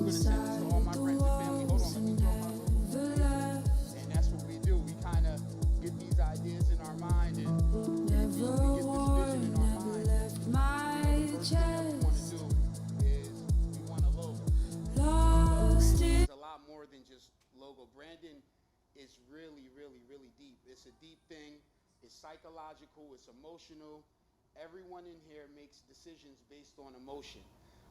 I'm going to send this to all my friends and family. Hold on, let me throw my logo. And that's what we do. We kind of get these ideas in our mind, and we get this vision in our mind. The first thing that we want to do is we want a logo. Branding is a lot more than just logo. Branding is really, really, really deep. It's a deep thing. It's psychological. It's emotional. Everyone in here makes decisions based on emotion.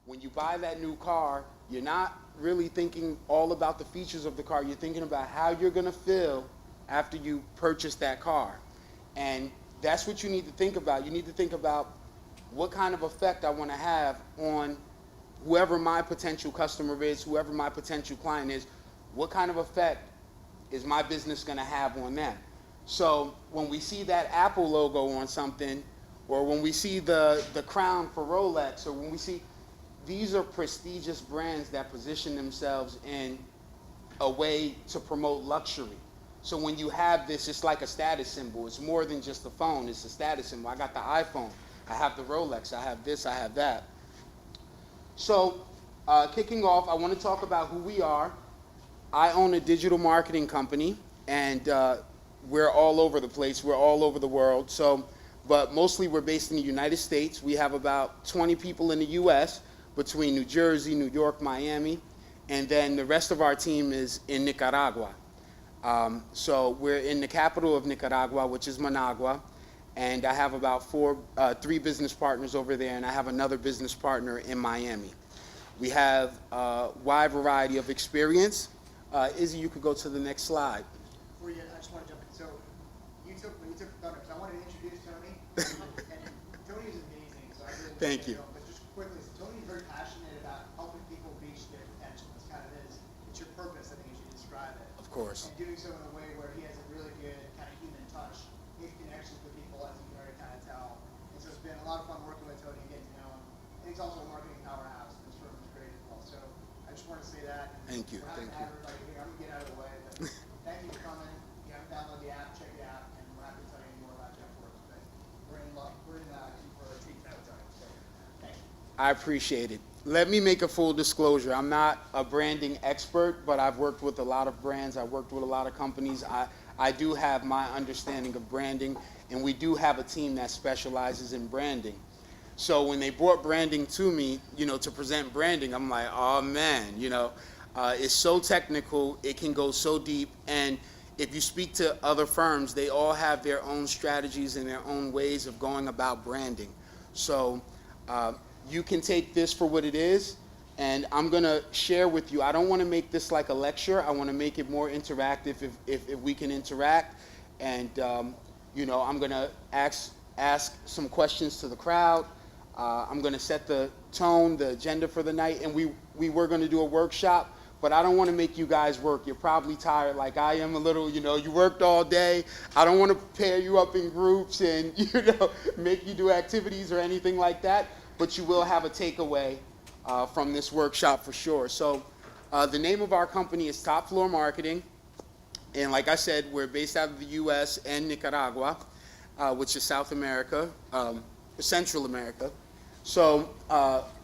When you buy that new car, you're not really thinking all about the features of the car. You're thinking about how you're going to feel after you purchase that car. And that's what you need to think about. You need to think about what kind of effect I want to have on whoever my potential customer is, whoever my potential client is. What kind of effect is my business going to have on them? So when we see that Apple logo on something, or when we see the crown for Rolex, or when we see, these are prestigious brands that position themselves in a way to promote luxury. So when you have this, it's like a status symbol. It's more than just a phone. It's a status symbol. I got the iPhone. I have the Rolex. I have this. I have that. So kicking off, I want to talk about who we are. I own a digital marketing company, and we're all over the place. We're all over the world. But mostly we're based in the United States. We have about 20 people in the U.S. between New Jersey, New York, Miami, and then the rest of our team is in Nicaragua. So we're in the capital of Nicaragua, which is Managua, and I have about three business partners over there, and I have another business partner in Miami. We have a wide variety of experience. Izzy, you could go to the next slide. Before you, I just want to jump in. So when you took the thunder, because I wanted to introduce Tony, and Tony is amazing. So I really Thank you. But just quickly, so Tony's very passionate about helping people reach their potential. It's kind of it's your purpose. I think you should describe it. Of course. And doing so in a way where he has a really good kind of human touch, makes connections with people, as you can already kind of tell. And so it's been a lot of fun working with Tony and getting to know him. And he's also a marketing powerhouse. This firm is great as well. So I just want to say that. Thank you. We're not going to have everybody here. I'm going to get out of the way. But thank you for coming. You haven't downloaded the app, check it out, and we're happy to tell you more about Jeff Works. But we're in luck. We're in for a treat that time. So thank you. I appreciate it. Let me make a full disclosure. I'm not a branding expert, but I've worked with a lot of brands. I've worked with a lot of companies. I do have my understanding of branding, and we do have a team that specializes in branding. So when they brought branding to me, to present branding, I'm like, oh man, it's so technical. It can go so deep. And if you speak to other firms, they all have their own strategies and their own ways of going about branding. So you can take this for what it is, and I'm going to share with you. I don't want to make this like a lecture. I want to make it more interactive if we can interact. And, I'm going to ask some questions to the crowd. I'm going to set the tone, the agenda for the night, and we were going to do a workshop, but I don't want to make you guys work. You're probably tired like I am a little, you worked all day. I don't want to pair you up in groups and, make you do activities or anything like that, but you will have a takeaway from this workshop for sure. So the name of our company is Top Floor Marketing, and like I said, we're based out of the U.S. and Nicaragua, which is South America, Central America. So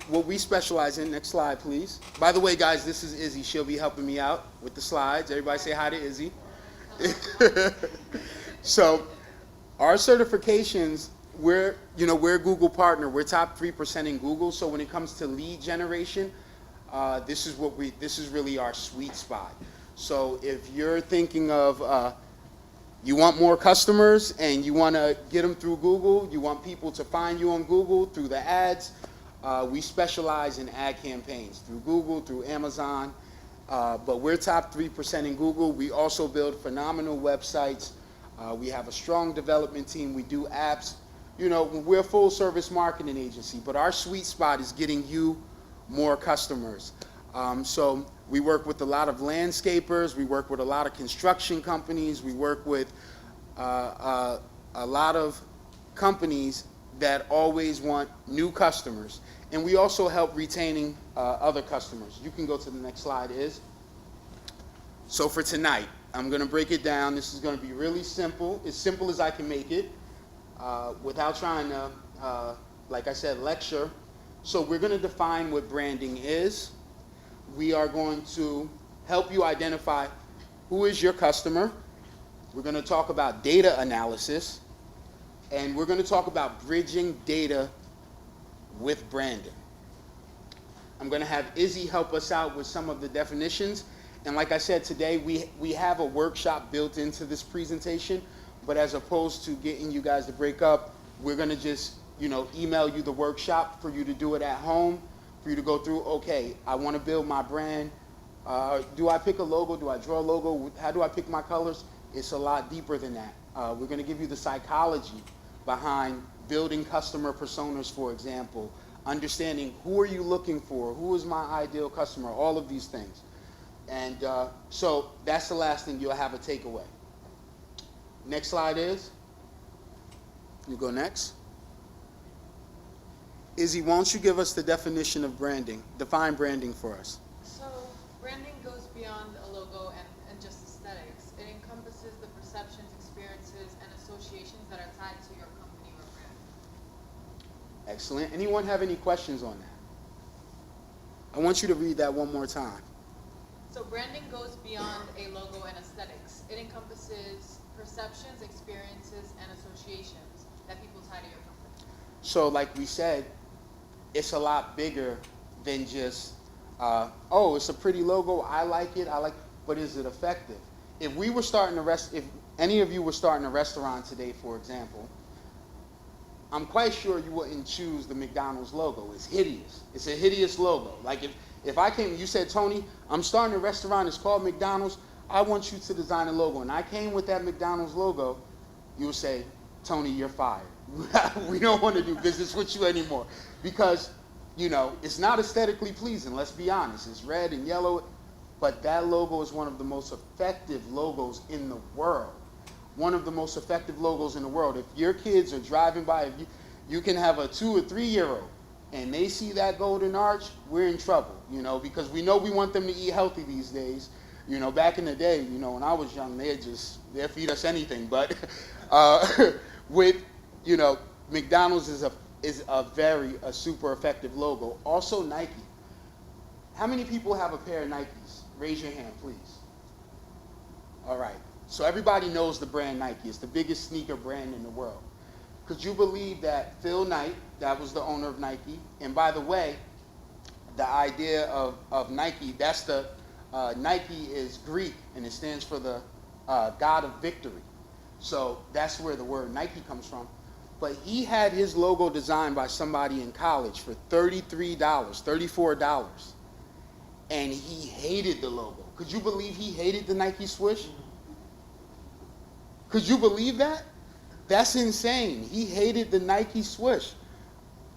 what we specialize in, next slide please. By the way guys, this is Izzy. She'll be helping me out with the slides. Everybody say hi to Izzy. So our certifications, we're a Google partner. We're top 3% in Google. So when it comes to lead generation, this is really our sweet spot. So if you're thinking of you want more customers and you want to get them through Google, you want people to find you on Google through the ads, we specialize in ad campaigns through Google, through Amazon, but we're top 3% in Google. We also build phenomenal websites. We have a strong development team. We do apps. We're a full service marketing agency, but our sweet spot is getting you more customers. So we work with a lot of landscapers. We work with a lot of construction companies. We work with a lot of companies that always want new customers. And we also help retaining other customers. You can go to the next slide, Iz. So for tonight, I'm going to break it down. This is going to be really simple, as simple as I can make it, without trying to, like I said, lecture. So we're going to define what branding is. we are going to help you identify who is your customer. We're going to talk about data analysis, and we're going to talk about bridging data with branding. I'm going to have Izzy help us out with some of the definitions. And like I said, today we have a workshop built into this presentation, but as opposed to getting you guys to break up, we're going to just, email you the workshop for you to do it at home, for you to go through, okay, I want to build my brand. Do I pick a logo? Do I draw a logo? How do I pick my colors? It's a lot deeper than that. We're going to give you the psychology behind building customer personas, for example, understanding who are you looking for, who is my ideal customer, all of these things. And so that's the last thing you'll have a takeaway. Next slide is, you go next. Izzy, why don't you give us the definition of branding? Define branding for us. So branding goes beyond a logo and just aesthetics. It encompasses the perceptions, experiences, and associations that are tied to your company or brand. Excellent. Anyone have any questions on that? I want you to read that one more time. So branding goes beyond a logo and aesthetics. It encompasses perceptions, experiences, and associations that people tie to your company. So like we said, it's a lot bigger than just, it's a pretty logo, I like it, but is it effective? If any of you were starting a restaurant today, for example, I'm quite sure you wouldn't choose the McDonald's logo. It's hideous. It's a hideous logo. Like if I came, you said, Tony, I'm starting a restaurant, it's called McDonald's, I want you to design a logo. And I came with that McDonald's logo, you would say, Tony, you're fired. We don't want to do business with you anymore. Because, it's not aesthetically pleasing, let's be honest. It's red and yellow, but that logo is one of the most effective logos in the world. One of the most effective logos in the world. If your kids are driving by, if you can have a 2 or 3 year old and they see that golden arch, we're in trouble, because we know we want them to eat healthy these days. Back in the day, when I was young, they'd feed us anything. But with, McDonald's is a super effective logo. Also Nike. How many people have a pair of Nikes? Raise your hand, please. All right. So everybody knows the brand Nike. It's the biggest sneaker brand in the world. Could you believe that Phil Knight, that was the owner of Nike, and by the way, the idea of Nike, that's the, Nike is Greek, and it stands for the God of victory. So that's where the word Nike comes from. But he had his logo designed by somebody in college for $33, $34. And he hated the logo. Could you believe he hated the Nike swoosh? Could you believe that? That's insane. He hated the Nike swoosh.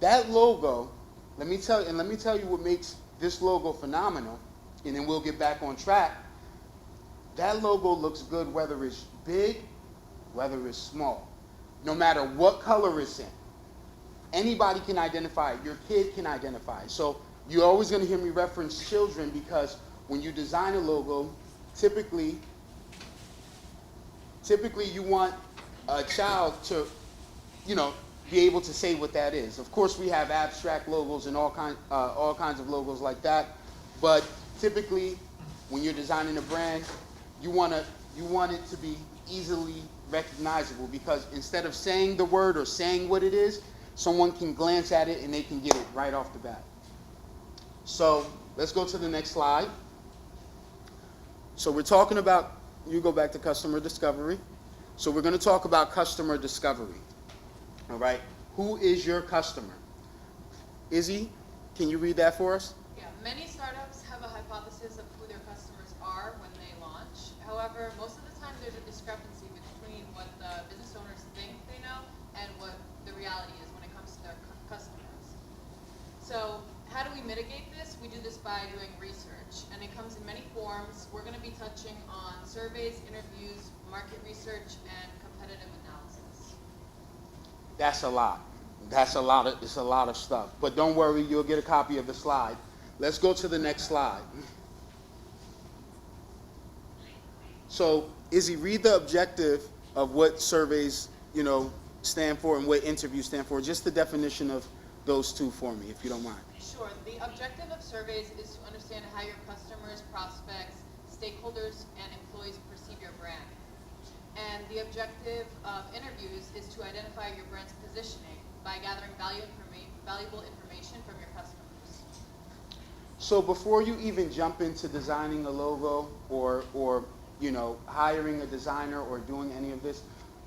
That logo, let me tell you what makes this logo phenomenal, and then we'll get back on track. That logo looks good whether it's big, whether it's small. No matter what color it's in. Anybody can identify it. Your kid can identify it. So you're always going to hear me reference children, because when you design a logo, typically you want a child to, be able to say what that is. Of course, we have abstract logos and all kinds of logos like that. But typically, when you're designing a brand, you want it to be easily recognizable, because instead of saying the word or saying what it is, someone can glance at it and they can get it right off the bat. So let's go to the next slide. So we're talking about, you go back to customer discovery. So we're going to talk about customer discovery. All right. Who is your customer? Izzy, can you read that for us? Yeah, many startups have a hypothesis of who their customers are when they launch. However, most of the time there's a discrepancy between what the business owners think they know and what the reality is when it comes to their customers. So how do we mitigate this? We do this by doing research, and it comes in many forms. We're going to be touching on surveys, interviews, market research, and competitive analysis. That's a lot. It's a lot of stuff. But don't worry, you'll get a copy of the slide. Let's go to the next slide. So, Izzy, read the objective of what surveys, stand for and what interviews stand for. Just the definition of those two for me, if you don't mind. Sure. The objective of surveys is to understand how your customers, prospects, stakeholders, and employees perceive your brand. And the objective of interviews is to identify your brand's positioning by gathering valuable information from your customers. So before you even jump into designing a logo or hiring a designer or doing any of this,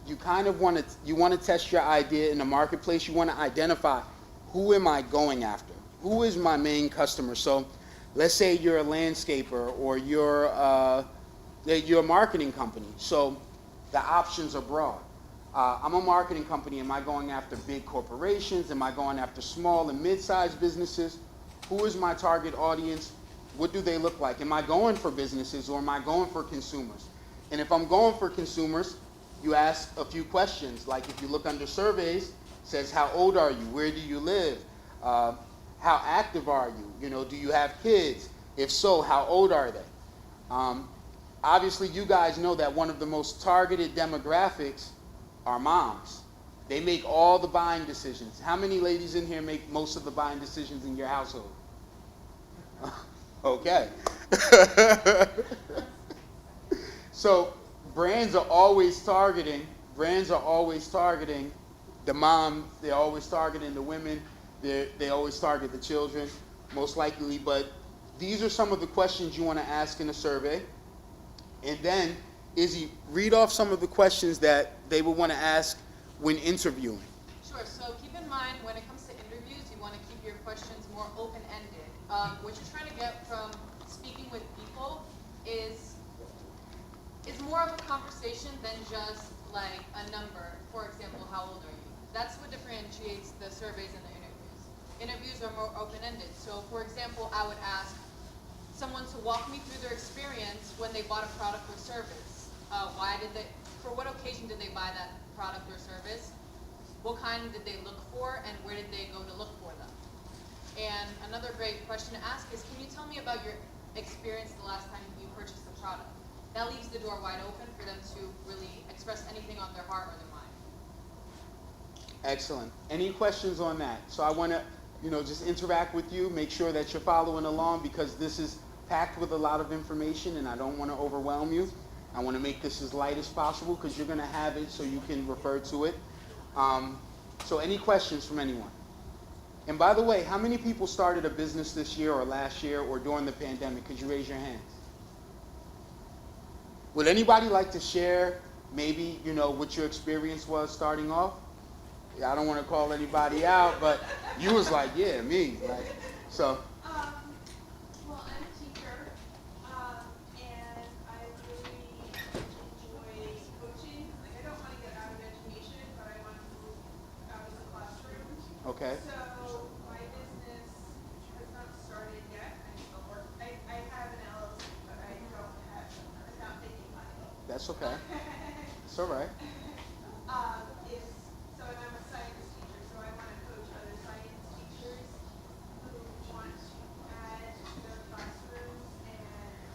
you kind of want to test your idea in the marketplace. You want to identify, who am I going after? Who is my main customer? So let's say you're a landscaper or you're a marketing company. So the options are broad. I'm a marketing company. Am I going after big corporations? Am I going after small and mid-sized businesses? Who is my target audience? What do they look like? Am I going for businesses or am I going for consumers? And if I'm going for consumers, you ask a few questions. Like if you look under surveys, it says, how old are you? Where do you live? How active are you? Do you have kids? If so, how old are they? Obviously, you guys know that one of the most targeted demographics are moms. They make all the buying decisions. How many ladies in here make most of the buying decisions in your household? Okay. So brands are always targeting the mom. They're always targeting the women. They always target the children, most likely. But these are some of the questions you want to ask in a survey. And then, Izzy, read off some of the questions that they would want to ask when interviewing. Sure. So keep in mind, when it comes to interviews, you want to keep your questions more open-ended. What you're trying to get from speaking with people is more of a conversation than just like a number. For example, how old are you? That's what differentiates the surveys and the interviews. Interviews are more open-ended. So, for example, I would ask someone to walk me through their experience when they bought a product or service. For what occasion did they buy that product or service? What kind did they look for, and where did they go to look for them? And another great question to ask is, can you tell me about your experience the last time you purchased a product? That leaves the door wide open for them to really express anything on their heart or their mind. Excellent. Any questions on that? So I want to, just interact with you, make sure that you're following along, because this is packed with a lot of information and I don't want to overwhelm you. I want to make this as light as possible because you're going to have it so you can refer to it. So any questions from anyone? And by the way, how many people started a business this year or last year or during the pandemic? Could you raise your hands? Would anybody like to share maybe, what your experience was starting off? Yeah, I don't want to call anybody out, but you was like, yeah, me. Right? So. Well, I'm a teacher, and I really enjoy coaching. Like, I don't want to get out of education, but I want to move out of the classroom. Okay. So my business has not started yet. I'm still working. I have an LLC, but it's not making money. That's okay. It's all right. So I'm a science teacher, so I want to coach other science teachers who want to add to their classrooms and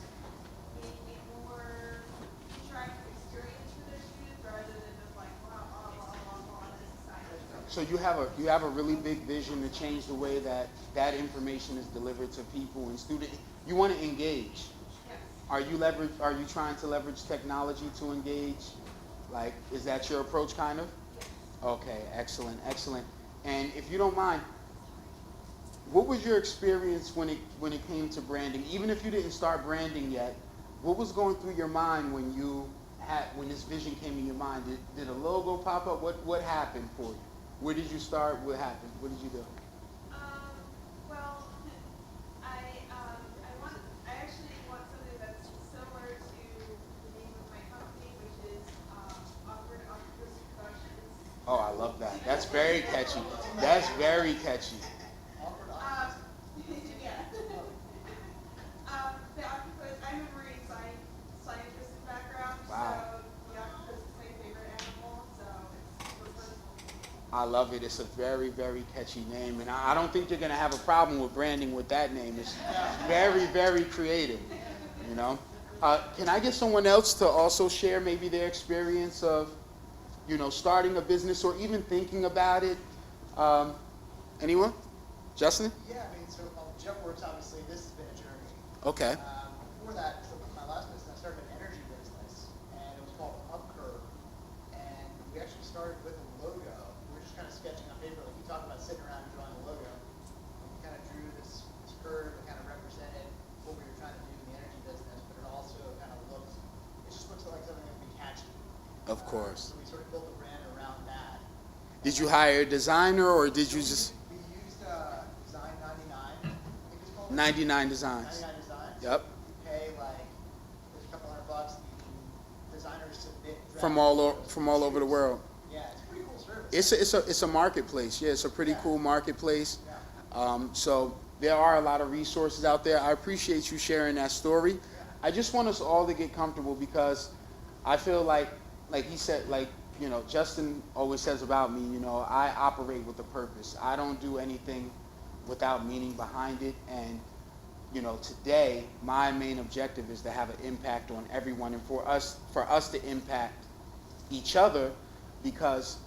make it more interactive experience for their students rather than just like blah blah blah blah blah. This is science. So you have a really big vision to change the way that information is delivered to people and students. You want to engage. Yes. Are you trying to leverage technology to engage? Like, is that your approach, kind of? Yes. Okay, excellent. And if you don't mind, what was your experience when it came to branding? Even if you didn't start branding yet, what was going through your mind when this vision came in your mind? Did a logo pop up? What happened for you? Where did you start? What happened? What did you do? Well, I actually want something that's similar to the name of my company, which is Awkward Octopus Productions. Oh, I love that. That's very catchy. That's very catchy. Yeah. The octopus, I'm a marine scientist in background, Wow. so the octopus is my favorite animal, so it's super personal. I love it. It's a very, very catchy name. And I don't think you're going to have a problem with branding with that name. It's very, very creative, Can I get someone else to also share maybe their experience of, starting a business or even thinking about it? Anyone? Justin? Yeah, I mean, so JetWorks, obviously, this has been a journey. Okay. Before that, so with my last business, I started an energy business, and it was called Upcurve. And we actually started with a logo. We were just kind of sketching on paper, like you talked about sitting around and drawing a logo. And we kind of drew this curve that kind of represented what we were trying to do in the energy business, but it also kind of it just looks like something that would be catchy. Of course. So we sort of built a brand around that. Did you hire a designer or did you just We used Design 99, I think it's called. 99 Designs? 99 Designs. Yep. You pay like, there's a couple $100, the designers submit. From all over the world. Yeah, it's a pretty cool service. It's a marketplace. Yeah, it's a pretty Yeah. cool marketplace. Yeah. So there are a lot of resources out there. I appreciate you sharing that story. I just want us all to get comfortable because I feel like he said, Justin always says about me, I operate with a purpose. I don't do anything without meaning behind it. And, today my main objective is to have an impact on everyone and for us to impact each other, because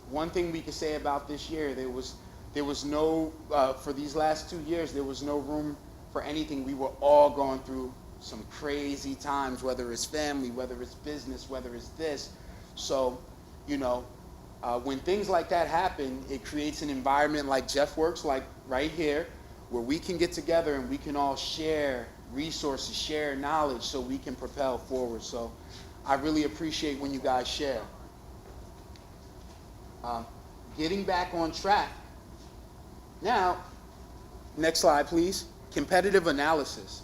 one thing we could say about this year, there was no, for these last 2 years, there was no room for anything. We were all going through some crazy times, whether it's family, whether it's business, whether it's this. So, when things like that happen, it creates an environment like JeffWorks, like right here, where we can get together and we can all share resources, share knowledge so we can propel forward. So I really appreciate when you guys share. Getting back on track. Now, next slide, please. Competitive analysis.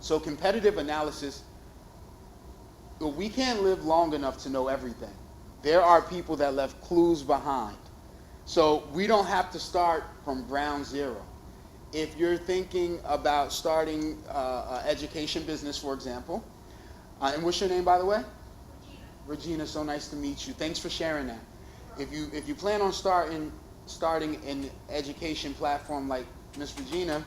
So competitive analysis, we can't live long enough to know everything. There are people that left clues behind. So we don't have to start from ground zero. If you're thinking about starting an education business, for example, and what's your name, by the way? Regina, so nice to meet you. Thanks for sharing that. If you plan on starting an education platform like Miss Regina,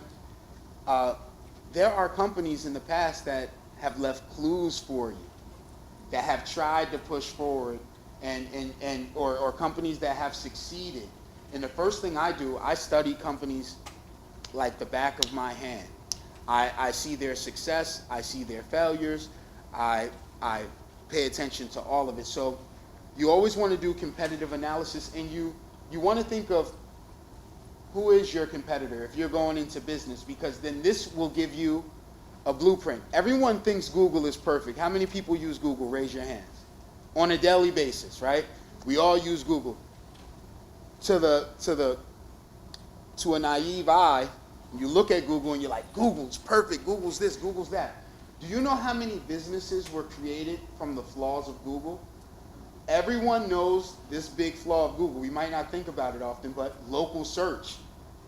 there are companies in the past that have left clues for you, that have tried to push forward, or companies that have succeeded. And the first thing I do, I study companies like the back of my hand. I see their success, I see their failures, I pay attention to all of it. So you always want to do competitive analysis, and you want to think of who is your competitor if you're going into business, because then this will give you a blueprint. Everyone thinks Google is perfect. How many people use Google? Raise your hands. On a daily basis, right? We all use Google. To a naive eye, you look at Google and you're like, Google's perfect, Google's this, Google's that. Do you know how many businesses were created from the flaws of Google? Everyone knows this big flaw of Google. We might not think about it often, but local search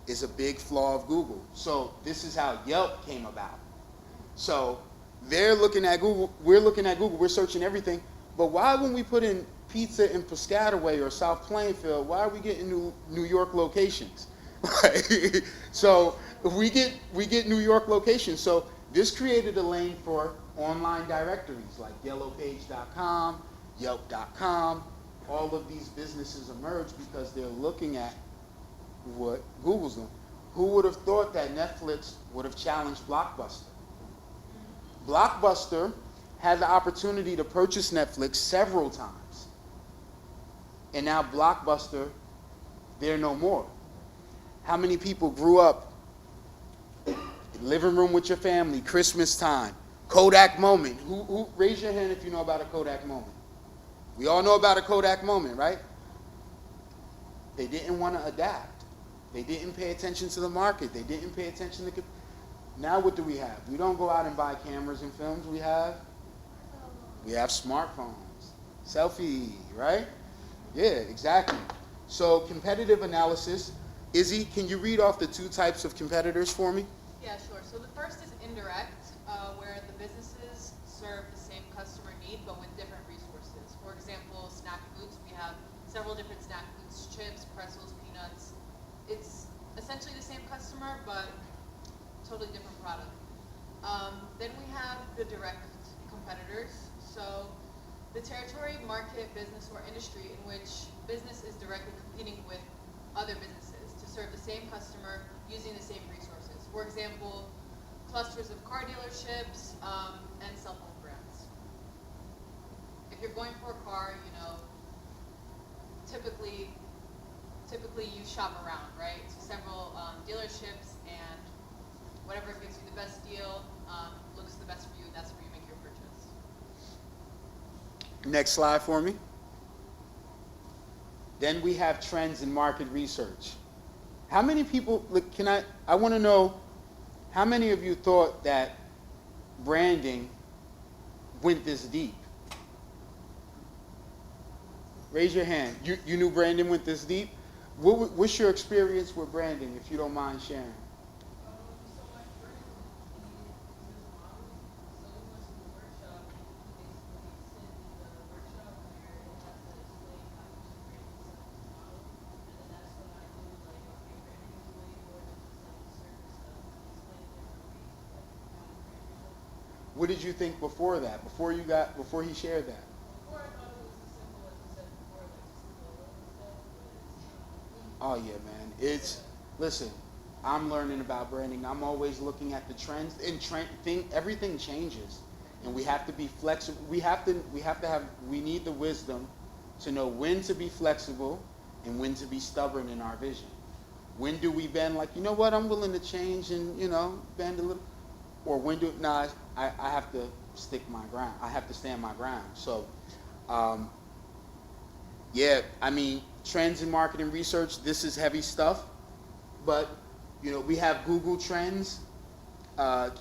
is a big flaw of Google. So this is how Yelp came about. So they're looking at Google, we're looking at Google, we're searching everything. But why when we put in pizza in Piscataway or South Plainfield, why are we getting New York locations? So we get New York locations. So this created a lane for online directories like yellowpage.com, Yelp.com. All of these businesses emerged because they're looking at what Google's doing. Who would have thought that Netflix would have challenged Blockbuster? Blockbuster had the opportunity to purchase Netflix several times. And now Blockbuster, they're no more. How many people grew up living room with your family, Christmas time, Kodak moment? Who raise your hand if you know about a Kodak moment? We all know about a Kodak moment, right? They didn't want to adapt. They didn't pay attention to the market. They didn't pay attention to... Now what do we have? We don't go out and buy cameras and films. We have smartphones, selfie, right? Yeah, exactly. So competitive analysis. Izzy, can you read off the two types of competitors for me? Yeah, sure. So the first is indirect, where the businesses serve the same customer need, but with different resources. For example, snack foods. We have several different snack foods, chips, pretzels, peanuts. It's essentially the same customer, but totally different product. Then we have the direct competitors. So the territory, market, business, or industry in which business is directly competing with other businesses to serve the same customer using the same resources. For example, clusters of car dealerships and cell phone brands. If you're going for a car, you know, typically you shop around, right, to several dealerships, and whatever gives you the best deal, looks the best for you, that's where you make your purchase. Next slide for me. Then we have trends in market research. How many people, look, I want to know, how many of you thought that branding went this deep? Raise your hand. You knew branding went this deep? What's your experience with branding, if you don't mind sharing? So my friend, he was modeling, so we went to the workshop, and he basically sent me the workshop where it has to explain how you should brand yourself as a model, and then that's when I knew, like, okay, branding is way more than just like the surface stuff. He explained different ways of like how to brand yourself. What did you think before that, before he shared that? Before I thought it was as simple as you said before, like just the logo and stuff, but it's not. Oh yeah, man. Listen, I'm learning about branding. I'm always looking at the trends, and everything changes, and we have to be flexible. We need the wisdom to know when to be flexible and when to be stubborn in our vision. When do we bend, like, you know what, I'm willing to change and, you know, bend a little, or when do, I have to stick my ground. I have to stand my ground. So, yeah, I mean, trends in marketing research, this is heavy stuff, but, you know, we have Google Trends,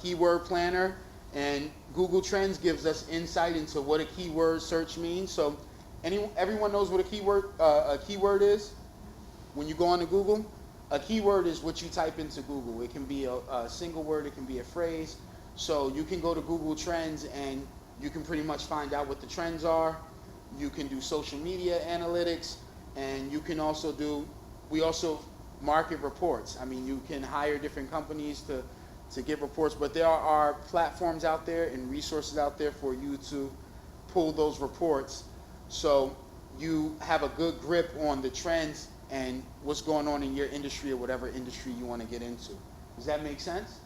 keyword planner, and Google Trends gives us insight into what a keyword search means. So everyone knows what a keyword is? When you go on to Google, a keyword is what you type into Google. It can be a single word, it can be a phrase. So you can go to Google Trends and you can pretty much find out what the trends are. You can do social media analytics, and you can also we also market reports. I mean, you can hire different companies to get reports, but there are platforms out there and resources out there for you to pull those reports, so you have a good grip on the trends and what's going on in your industry or whatever industry you want to get into. Does that make sense?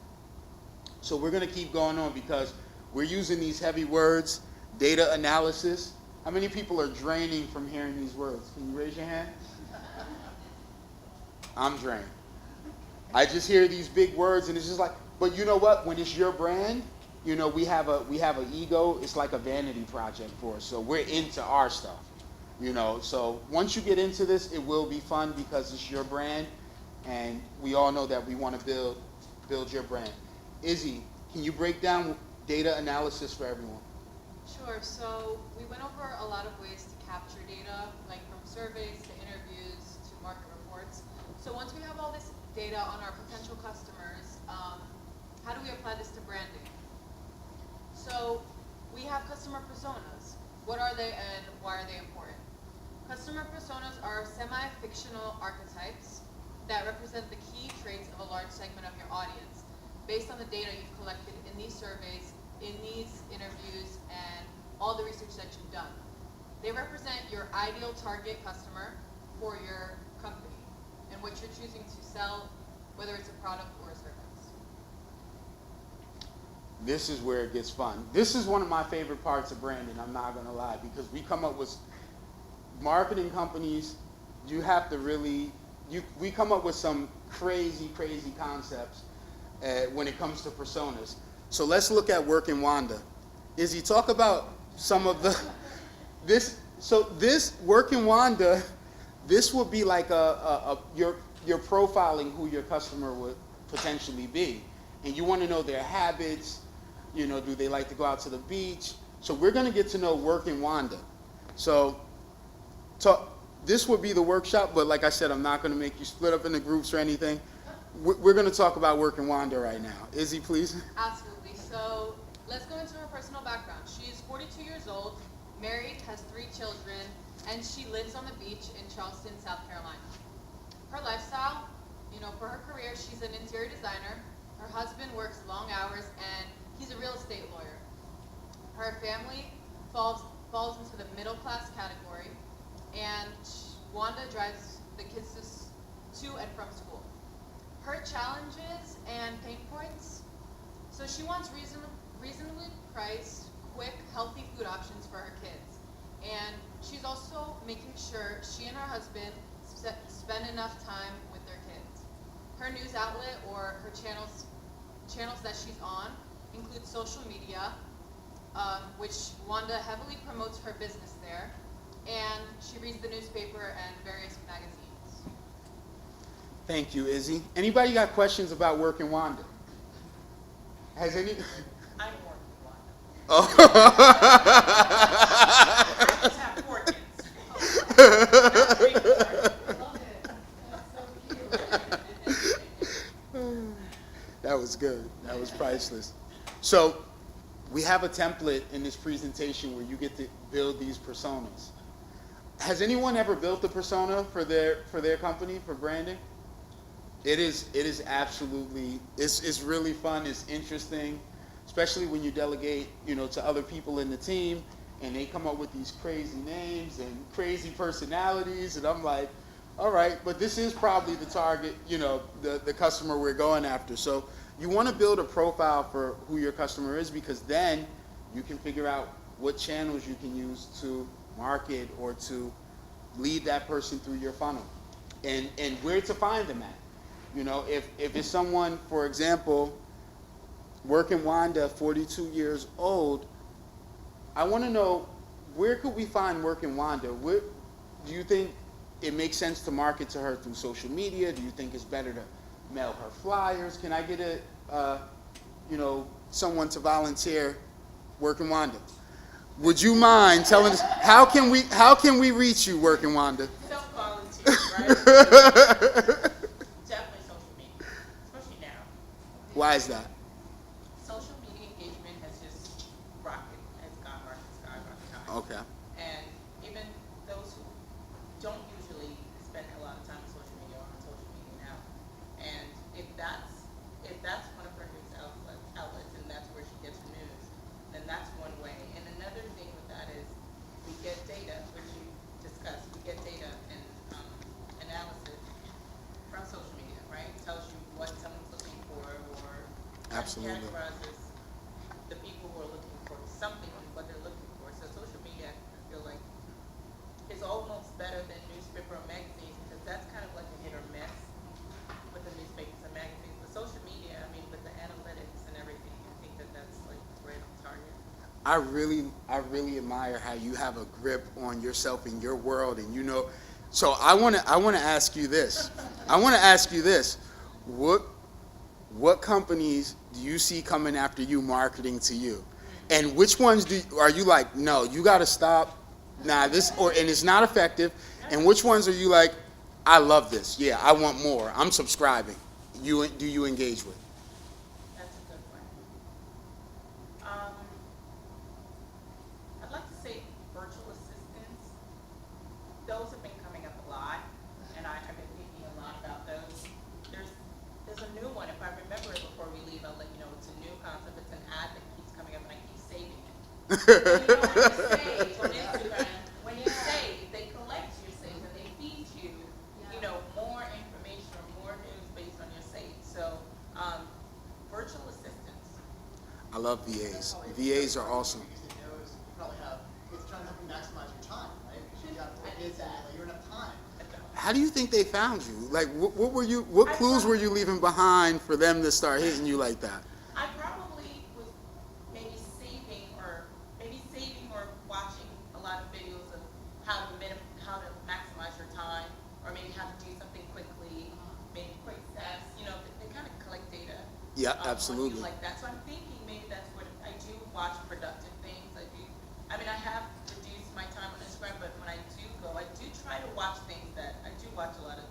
So we're going to keep going on because we're using these heavy words, data analysis. How many people are draining from hearing these words? Can you raise your hand? I'm drained. I just hear these big words and it's just like, but you know what? When it's your brand, you know, we have an ego. It's like a vanity project for us. So we're into our stuff, you know. So once you get into this, it will be fun because it's your brand, and we all know that we want to build your brand. Izzy, can you break down data analysis for everyone? Sure. So we went over a lot of ways to capture data, like from surveys to interviews to market reports. So once we have all this data on our potential customers, how do we apply this to branding? So we have customer personas. What are they and why are they important? Customer personas are semi-fictional archetypes that represent the key traits of a large segment of your audience based on the data you've collected in these surveys, in these interviews, and all the research that you've done. They represent your ideal target customer for your company and what you're choosing to sell, whether it's a product or a service. This is where it gets fun. This is one of my favorite parts of branding, I'm not going to lie, because we come up with marketing companies, you have to really, we come up with some crazy concepts when it comes to personas. So let's look at Work in Wanda. Izzy, talk about some of the, this Work in Wanda, this would be like you're profiling who your customer would potentially be. And you want to know their habits, you know, do they like to go out to the beach? So we're going to get to know Work in Wanda. So this would be the workshop, but like I said, I'm not going to make you split up into groups or anything. We're going to talk about Work in Wanda right now. Izzy, please. Absolutely. So let's go into her personal background. She is 42 years old, married, has 3 children, and she lives on the beach in Charleston, South Carolina. Her lifestyle, you know, for her career, she's an interior designer. Her husband works long hours, and he's a real estate lawyer. Her family falls into the middle class category, and Wanda drives the kids to and from school. Her challenges and pain points. So she wants reasonably priced, quick, healthy food options for her kids. And she's also making sure she and her husband spend enough time with their kids. Her news outlet or her channels that she's on include social media, which Wanda heavily promotes her business there, and she reads the newspaper and various magazines. Thank you, Izzy. Anybody got questions about working Wanda? Has any? I'm working one. Oh. I just have 4 kids. Not 3 kids. Love it. That's so cute. That was good. That was priceless. So we have a template in this presentation where you get to build these personas. Has anyone ever built a persona for their company, for branding? It is absolutely, it's really fun, it's interesting, especially when you delegate, to other people in the team and they come up with these crazy names and crazy personalities, and I'm like, all right, but this is probably the target, the customer we're going after. So you want to build a profile for who your customer is, because then you can figure out what channels you can use to market or to lead that person through your funnel, and where to find them at. If it's someone, for example, working Wanda, 42 years old, I want to know, where could we find working Wanda? Do you think it makes sense to market to her through social media? Do you think it's better to mail her flyers? Can I get someone to volunteer working Wanda? Would you mind telling us, how can we reach you, working Wanda? Self-volunteer, right? Definitely social media, especially now. Why is that? Social media engagement has just has gone rocket time. Okay. And even those who don't usually spend a lot of time on social media are on social media now. And if that's one of her news outlets and that's where she gets her news, then that's one way. And another thing with that is we get data, which you discussed. We get data and analysis from social media, right? It tells you what someone's looking for, or Absolutely. categorizes the people who are looking for something and what they're looking for. So social media, I feel like, is almost better than newspaper or magazines, because that's kind of like a hit or miss with the newspapers and magazines. But social media, I mean, with the analytics and everything, I think that's like right on target. I really admire how you have a grip on yourself and your world, and so I want to ask you this. What companies do you see coming after you, marketing to you? And which ones are you like, no, you got to stop. Nah, and it's not effective. And which ones are you like, I love this. Yeah, I want more. I'm subscribing. Do you engage with? That's a good one. I'd like to say virtual assistants. Those have been coming up a lot, and I've been thinking a lot about those. There's a new one. If I remember it before we leave, I'll let you know. It's a new concept. It's an ad that keeps coming up, and I keep saving it. When you save, they collect your saves and they feed you, more information or more news based on your saves. So, virtual assistants. I love VAs. VAs are awesome. Using those, you probably have, it's trying to help you maximize your time, right? Because you got 4 kids and you're enough time. How do you think they found you? Like, what clues were you leaving behind for them to start hitting you like that? I probably was maybe saving or watching a lot of videos of how to maximize your time, or maybe how to do something quickly, maybe quick steps. They kind of collect data. Yeah, On absolutely. you like that. So I'm thinking maybe that's what I do. Watch productive things. I have reduced my time on Instagram, but when I do go, I do try to watch things that I do watch a lot of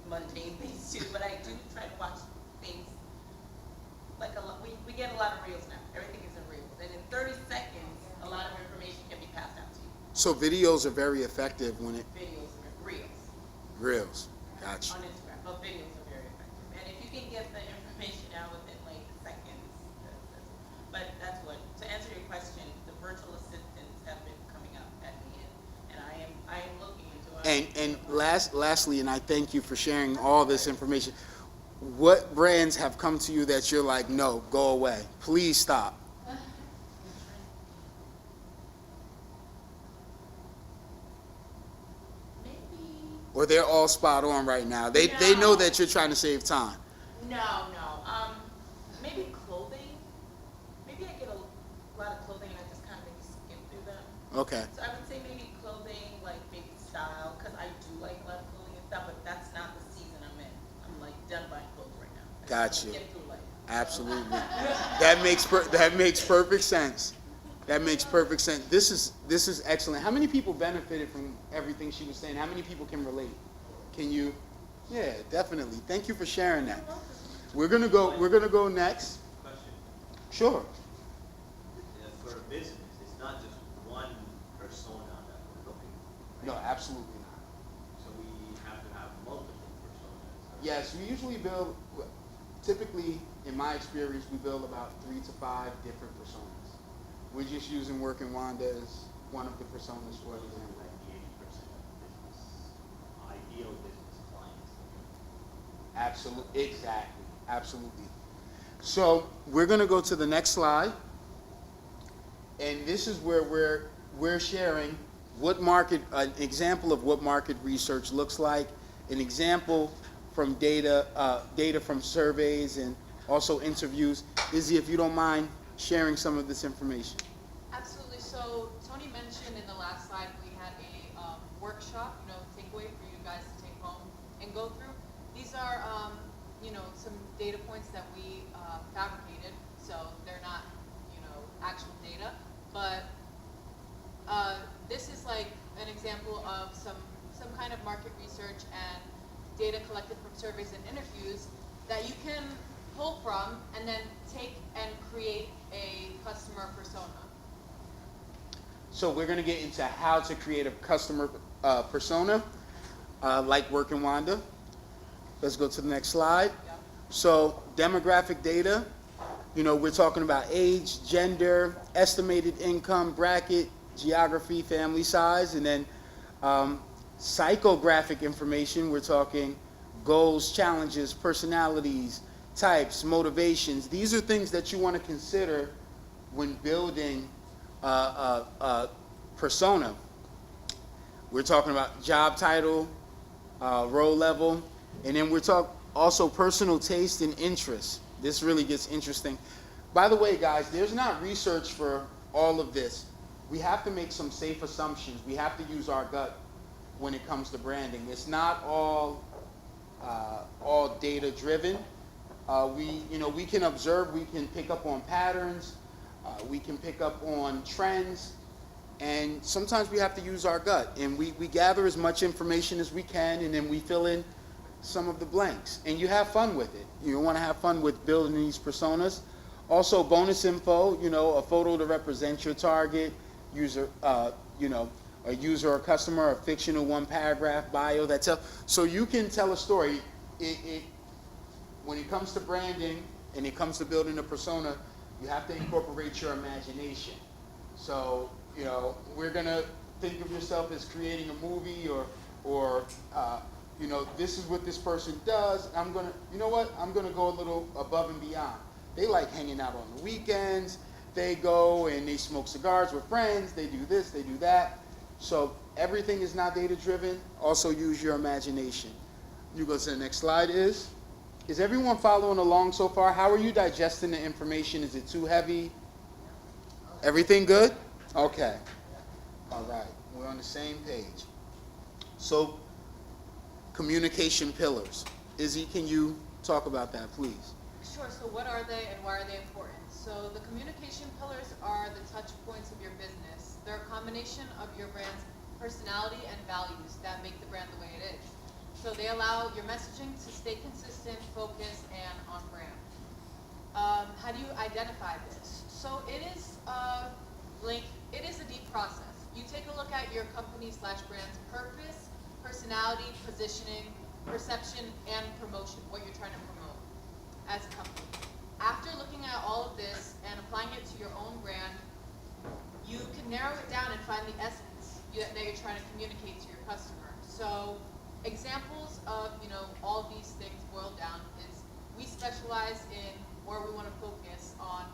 mundane things too, but I do try to watch things like we get a lot of reels now. Everything is in reels, and in 30 seconds, a lot of information can be passed out to you. So videos are very effective when it Videos, reels reels. Gotcha. on Instagram, but videos are very effective. And if you can get the information out within like seconds, but that's what. To answer your question, the virtual assistants have been coming up at me, and I am looking into it. And lastly, and I thank you for sharing all this information. What brands have come to you that you're like, no, go away, please stop? Maybe. Or they're all spot on right now? They know No. that you're trying to save time. No. Maybe clothing. Maybe I get a lot of clothing and I just kind of maybe skim through them. Okay. So I would say maybe clothing, like maybe style, because I do like a lot of clothing and stuff, but that's not the season I'm in. I'm like done buying clothes right now. I just Got wanna you. Get through life. Absolutely. That makes perfect sense. That makes perfect sense. This is excellent. How many people benefited from everything she was saying? How many people can relate? Can you? Yeah, definitely. Thank you for sharing that. We're gonna go next. Question. Sure. For a business, it's not just one persona that we're looking for. No, right? absolutely not. So we have to have multiple personas. Yes, we usually build, typically, in my experience, we build about 3 to 5 different personas. We're just using Working Wanda as one of the personas for What is example. like the 80% of business, ideal business clients? Absolutely, exactly, absolutely. So we're going to go to the next slide, and this is where we're sharing an example of what market research looks like, an example from data from surveys and also interviews. Izzy, if you don't mind sharing some of this information. Absolutely. So Tony mentioned in the last slide we had a workshop, takeaway for you guys to take home and go through. These are, some data points that we fabricated, so they're not, actual data. But this is like an example of some kind of market research and data collected from surveys and interviews that you can pull from and then take and create a customer persona. So we're going to get into how to create a customer persona, like Working Wanda. Let's go to the next slide. Yeah. So demographic data, we're talking about age, gender, estimated income bracket, geography, family size, and then psychographic information. We're talking goals, challenges, personalities, types, motivations. These are things that you want to consider when building a persona. We're talking about job title, role level, and then we're talking also personal taste and interests. This really gets interesting. By the way, guys, there's not research for all of this. We have to make some safe assumptions. We have to use our gut when it comes to branding. It's not all data driven. We can observe, we can pick up on patterns, we can pick up on trends, and sometimes we have to use our gut. And we gather as much information as we can, and then we fill in some of the blanks. And you have fun with it. You want to have fun with building these personas. Also, bonus info, a photo to represent your target, user, a user or customer, a fictional 1-paragraph bio that tells, so you can tell a story. When it comes to branding and it comes to building a persona, you have to incorporate your imagination. So, we're gonna think of yourself as creating a movie or this is what this person does. I'm gonna go a little above and beyond. They like hanging out on the weekends. They go and they smoke cigars with friends. They do this, they do that. So everything is not data driven. Also use your imagination. You go to the next slide. Is everyone following along so far? How are you digesting the information? Is it too heavy? Everything good? Okay. All right. We're on the same page. So communication pillars. Izzy, can you talk about that, please? Sure. So what are they and why are they important? So the communication pillars are the touch points of your business. They're a combination of your brand's personality and values that make the brand the way it is. So they allow your messaging to stay consistent, focused, and on brand. How do you identify this? So it is a deep process. You take a look at your company/brand's purpose, personality, positioning, perception, and promotion, what you're trying to promote as a company. After looking at all of this and applying it to your own brand, you can narrow it down and find the essence that you're trying to communicate to your customer. So examples of, all these things boiled down is we specialize in, or we want to focus on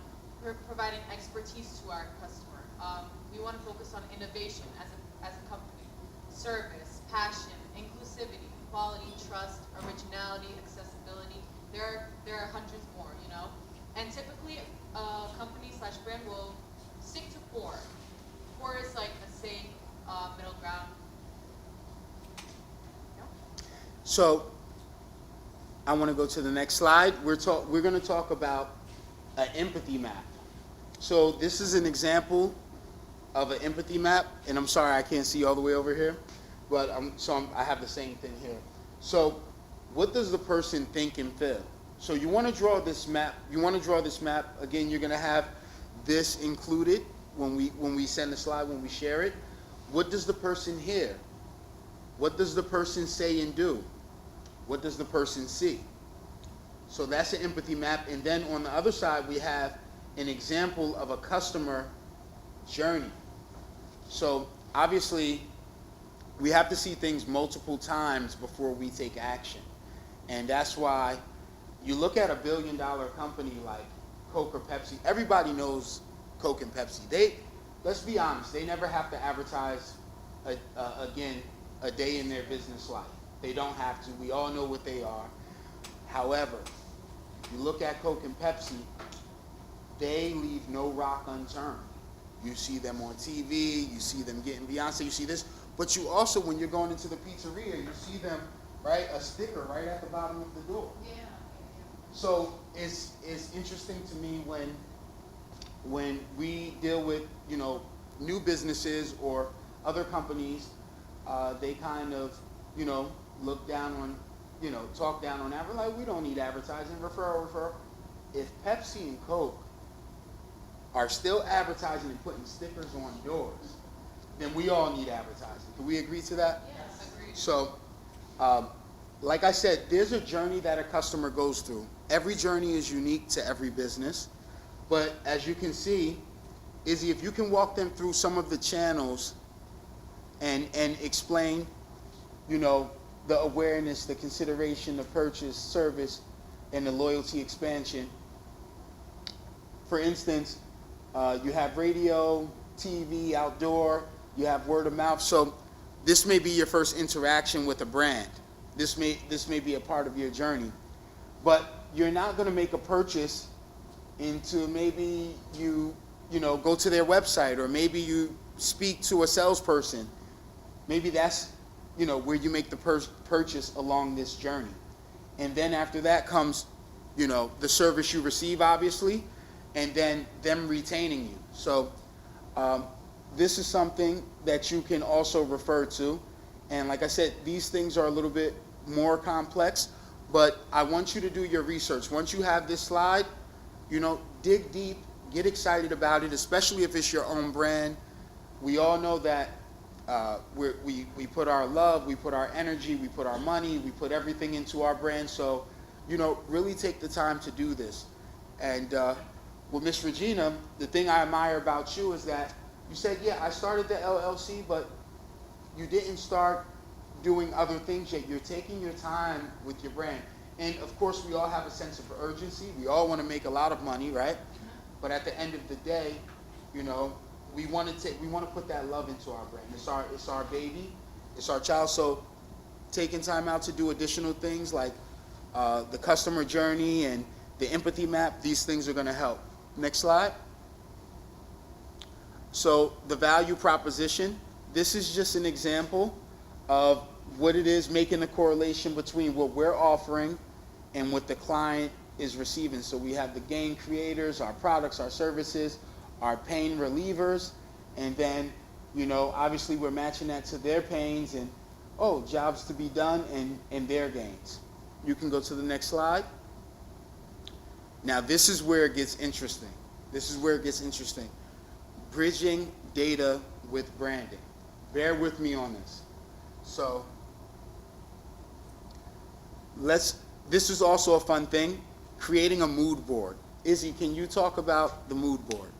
providing expertise to our customer. We want to focus on innovation as a company, service, passion, inclusivity, quality, trust, originality, accessibility. There are hundreds more, And typically, a company/brand will stick to four. Four is like a safe middle ground. So I want to go to the next slide. We're going to talk about an empathy map. So this is an example of an empathy map, and I'm sorry I can't see all the way over here, but I have the same thing here. So what does the person think and feel? So you want to draw this map. Again, you're going to have this included when we send the slide, when we share it. What does the person hear? What does the person say and do? What does the person see? So that's an empathy map. And then on the other side, we have an example of a customer journey. So obviously, we have to see things multiple times before we take action. And that's why you look at a billion-dollar company like Coke or Pepsi. Everybody knows Coke and Pepsi. Let's be honest, they never have to advertise, a day in their business life. They don't have to. We all know what they are. However, if you look at Coke and Pepsi, they leave no rock unturned. You see them on TV, you see them getting Beyonce, you see this, but you also, when you're going into the pizzeria, you see them, right, a sticker right at the bottom of the door. Yeah. So it's interesting to me when we deal with, new businesses or other companies, they kind of, look down on, talk down on that. We're like, we don't need advertising, referral. If Pepsi and Coke are still advertising and putting stickers on doors, then we all need advertising. Can we agree to that? Yes. Agreed. So, like I said, there's a journey that a customer goes through. Every journey is unique to every business. But as you can see, Izzy, if you can walk them through some of the channels and explain, the awareness, the consideration, the purchase, service, and the loyalty expansion. For instance, you have radio, TV, outdoor, you have word of mouth. So this may be your first interaction with a brand. This may be a part of your journey. But you're not going to make a purchase into maybe you go to their website, or maybe you speak to a salesperson. Maybe that's, where you make the purchase along this journey. And then after that comes, the service you receive, obviously, and then them retaining you. So this is something that you can also refer to. And like I said, these things are a little bit more complex, but I want you to do your research. Once you have this slide, dig deep, get excited about it, especially if it's your own brand. We all know that we put our love, we put our energy, we put our money, we put everything into our brand. So, really take the time to do this. And with Miss Regina, the thing I admire about you is that you said, yeah, I started the LLC, but you didn't start doing other things yet. You're taking your time with your brand. And of course, we all have a sense of urgency. We all want to make a lot of money, right? But at the end of the day, we want to put that love into our brand. It's our baby, it's our child. So taking time out to do additional things like the customer journey and the empathy map, these things are going to help. Next slide. So the value proposition, this is just an example of what it is, making a correlation between what we're offering and what the client is receiving. So we have the gain creators, our products, our services, our pain relievers, and then, obviously we're matching that to their pains and, jobs to be done and their gains. You can go to the next slide. Now this is where it gets interesting. Bridging data with branding. Bear with me on this. So this is also a fun thing, creating a mood board. Izzy, can you talk about the mood board?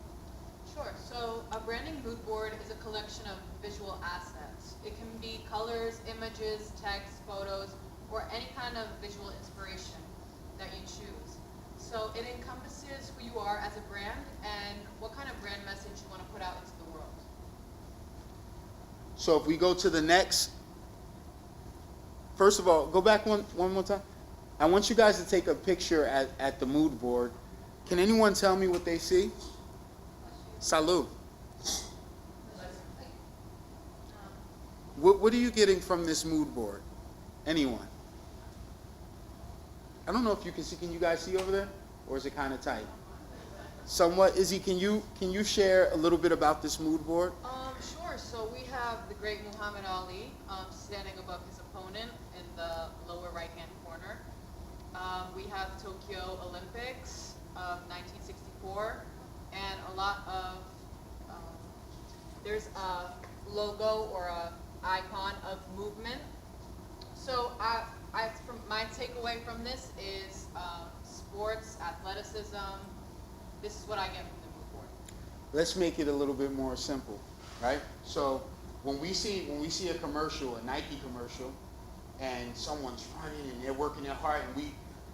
Sure. So a branding mood board is a collection of visual assets. It can be colors, images, text, photos, or any kind of visual inspiration that you choose. So it encompasses who you are as a brand and what kind of brand message you want to put out into the world. So if we go to the next, first of all, go back one more time. I want you guys to take a picture at the mood board. Can anyone tell me what they see? Salud. What are you getting from this mood board? Anyone? I don't know if you can see. Can you guys see over there? Or is it kind of tight? Somewhat. Izzy, can you share a little bit about this mood board? Sure. So we have the great Muhammad Ali standing above his opponent in the lower right-hand corner. We have Tokyo Olympics of 1964, and a lot of there's a logo or a icon of movement. So from my takeaway from this is sports, athleticism. This is what I get from the mood board. Let's make it a little bit more simple, right? So when we see a commercial, a Nike commercial, and someone's running and they're working their heart, and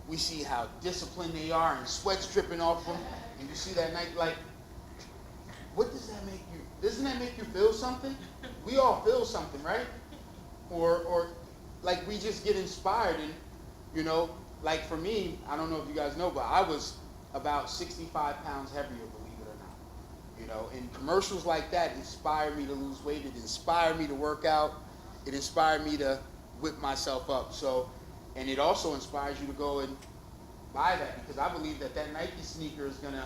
we see how disciplined they are and sweat's dripping off them, and you see that Nike, like, what does that make you? Doesn't that make you feel something? We all feel something, right? Or like we just get inspired, and you know, like for me, I don't know if you guys know, but I was about 65 pounds heavier, believe it or not. You know, and commercials like that inspired me to lose weight. It inspired me to work out. It inspired me to whip myself up. So, and it also inspires you to go and buy that, because I believe that Nike sneaker is gonna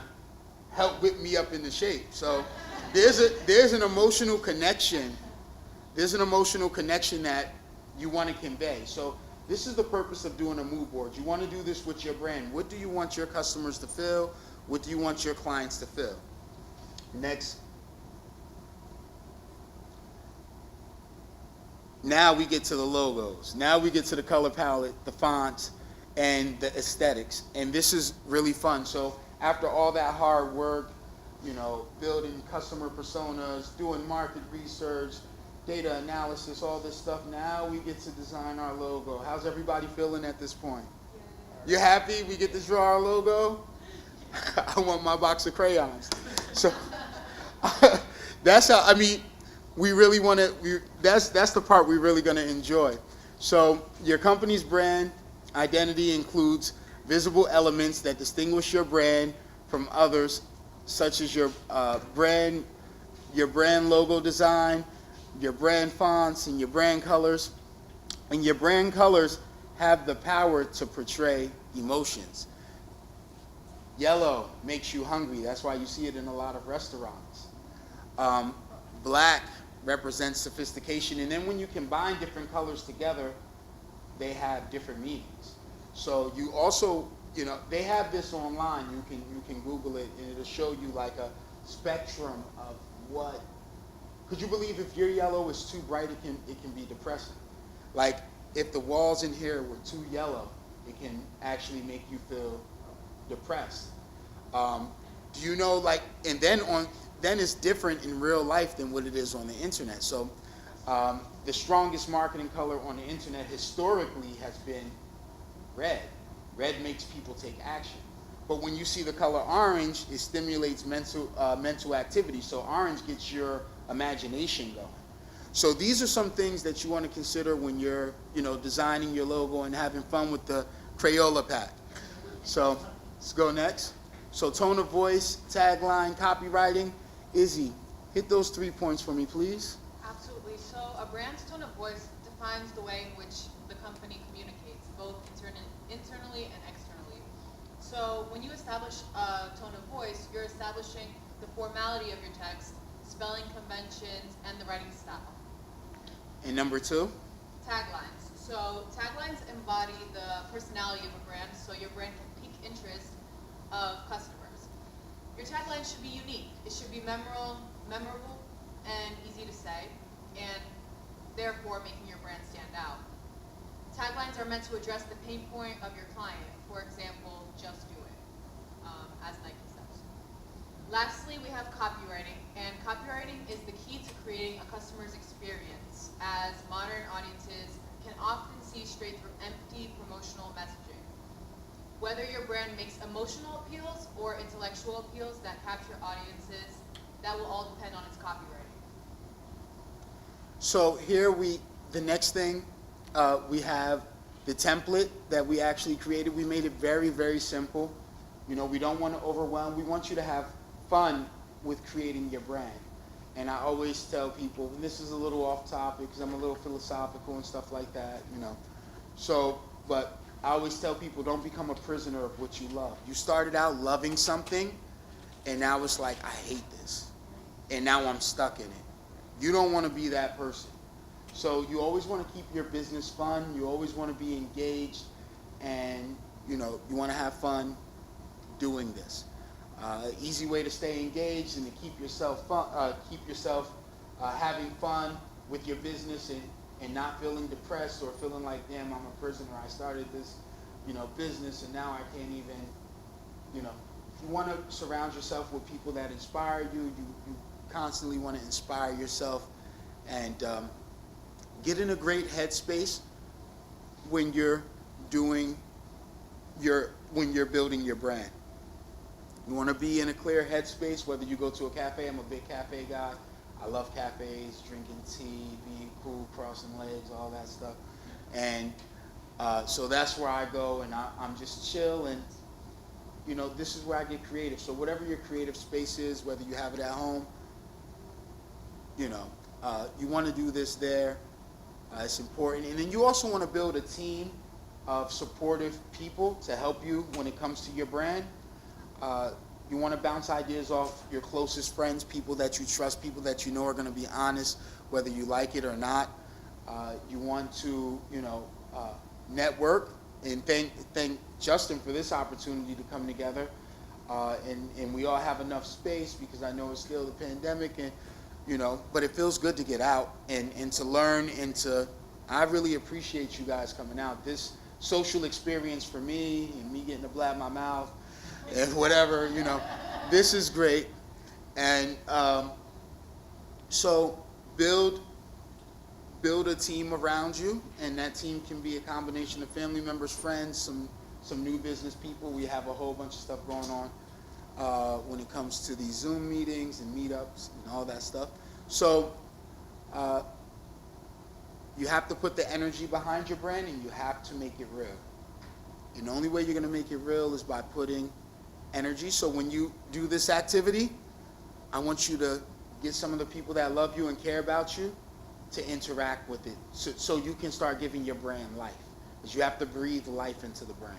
help whip me up into shape. So there's an emotional connection. There's an emotional connection that you want to convey. So this is the purpose of doing a mood board. You want to do this with your brand. What do you want your customers to feel? What do you want your clients to feel? Next. Now we get to the logos. Now we get to the color palette, the fonts, and the aesthetics. And this is really fun. So after all that hard work, you know, building customer personas, doing market research, data analysis, all this stuff, now we get to design our logo. How's everybody feeling at this point? You're happy we get to draw our logo? I want my box of crayons. So that's how, I mean, we really want to, that's the part we're really going to enjoy. So your company's brand identity includes visible elements that distinguish your brand from others, such as your brand logo design, your brand fonts, and your brand colors. And your brand colors have the power to portray emotions. Yellow makes you hungry. That's why you see it in a lot of restaurants. Black represents sophistication. And then when you combine different colors together, they have different meanings. So you also, you know, they have this online. You can Google it, and it'll show you like a spectrum of what. Could you believe if your yellow is too bright, it can be depressing? Like if the walls in here were too yellow, it can actually make you feel depressed. Do you know, like, and then it's different in real life than what it is on the internet. So the strongest marketing color on the internet historically has been red. Red makes people take action. But when you see the color orange, it stimulates mental activity. So orange gets your imagination going. So these are some things that you want to consider when you're, you know, designing your logo and having fun with the Crayola pack. So let's go next. So tone of voice, tagline, copywriting. Izzy, hit those 3 points for me, please. Absolutely. So a brand's tone of voice defines the way in which the company communicates, both internally and externally. So when you establish a tone of voice, you're establishing the formality of your text, spelling conventions, and the writing style. And number 2? Taglines. So taglines embody the personality of a brand, so your brand can pique interest of customers. Your tagline should be unique. It should be memorable and easy to say, and therefore making your brand stand out. Taglines are meant to address the pain point of your client. For example, just do it, as Nike says. Lastly, we have copywriting, and copywriting is the key to creating a customer's experience. as modern audiences can often see straight through empty promotional messaging. Whether your brand makes emotional appeals or intellectual appeals that capture audiences, that will all depend on its copywriting. So the next thing, we have the template that we actually created. We made it very, very simple. You know, we don't want to overwhelm. We want you to have fun with creating your brand. And I always tell people, and this is a little off topic because I'm a little philosophical and stuff like that, you know. So, but I always tell people, don't become a prisoner of what you love. You started out loving something, and now it's like, I hate this. And now I'm stuck in it. You don't want to be that person. So you always want to keep your business fun. You always want to be engaged, and you know, you want to have fun doing this. Easy way to stay engaged and to keep yourself having fun with your business and not feeling depressed or feeling like, damn, I'm a prisoner. I started this, you know, business and now I can't even, you know. You want to surround yourself with people that inspire you. You constantly want to inspire yourself and get in a great headspace when you're building your brand. You want to be in a clear headspace, whether you go to a cafe. I'm a big cafe guy. I love cafes, drinking tea, being cool, crossing legs, all that stuff. And so that's where I go, and I'm just chill, and you know, this is where I get creative. So whatever your creative space is, whether you have it at home, you know, you want to do this there. It's important. And then you also want to build a team of supportive people to help you when it comes to your brand. You want to bounce ideas off your closest friends, people that you trust, people that you know are going to be honest, whether you like it or not. You want to, you know, network, and thank Justin for this opportunity to come together. And we all have enough space because I know it's still the pandemic, and you know, but it feels good to get out and to learn and to. I really appreciate you guys coming out. This social experience for me and me getting to blab my mouth and whatever, you know, this is great. And so build a team around you, and that team can be a combination of family members, friends, some new business people. We have a whole bunch of stuff going on when it comes to these Zoom meetings and meetups and all that stuff. So you have to put the energy behind your brand, and you have to make it real. And the only way you're going to make it real is by putting energy. So when you do this activity, I want you to get some of the people that love you and care about you to interact with it, so you can start giving your brand life. Because you have to breathe life into the brand.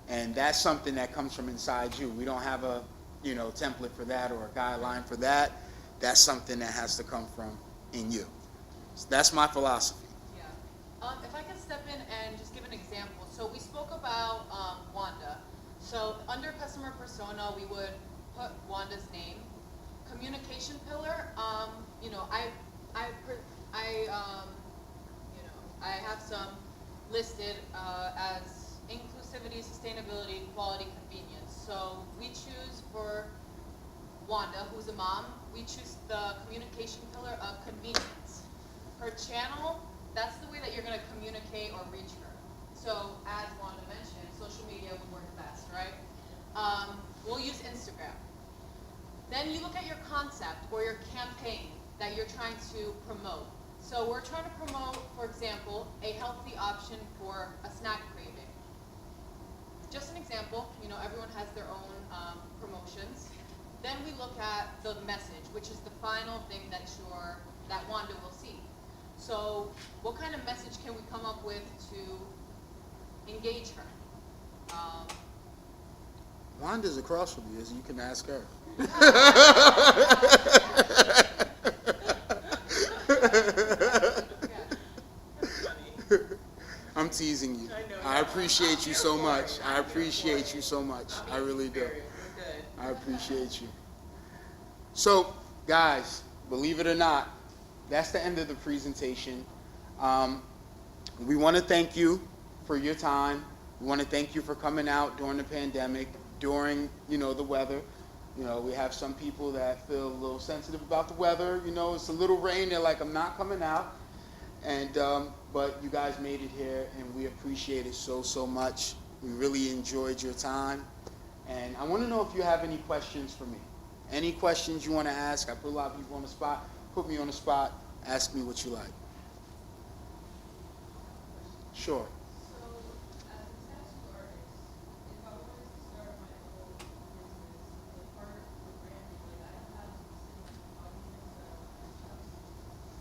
And that's something that comes from inside you. We don't have a, you know, template for that or a guideline for that. That's something that has to come from in you. So that's my philosophy. Yeah. If I can step in and just give an example. So we spoke about Wanda. So under customer persona, we would put Wanda's name. Communication pillar. You know, I have some listed as inclusivity, sustainability, quality, convenience. So we choose for Wanda, who's a mom, we choose the communication pillar of convenience. Her channel, that's the way that you're going to communicate or reach her. So as Wanda mentioned, social media would work best, right? We'll use Instagram. Then you look at your concept or your campaign that you're trying to promote. So we're trying to promote, for example, a healthy option for a snack craving. Just an example, you know, everyone has their own promotions. Then we look at the message, which is the final thing that Wanda will see. So what kind of message can we come up with to engage her? Wanda's across from you, so you can ask her. I'm teasing you. I appreciate you so much. I appreciate you so much. I really do. I appreciate you. So, guys, believe it or not, that's the end of the presentation. We want to thank you for your time. We want to thank you for coming out during the pandemic, during, you know, the weather. You know, we have some people that feel a little sensitive about the weather. You know, it's a little rain. They're like, I'm not coming out. And but you guys made it here, and we appreciate it so much. We really enjoyed your time, and I want to know if you have any questions for me. Any questions you want to ask? I put a lot of people on the spot. Put me on the spot. Ask me what you like. Sure. So, as a tattoo artist, if I wanted to start my own business, the part of the branding, like I have specific documents that I want to trust.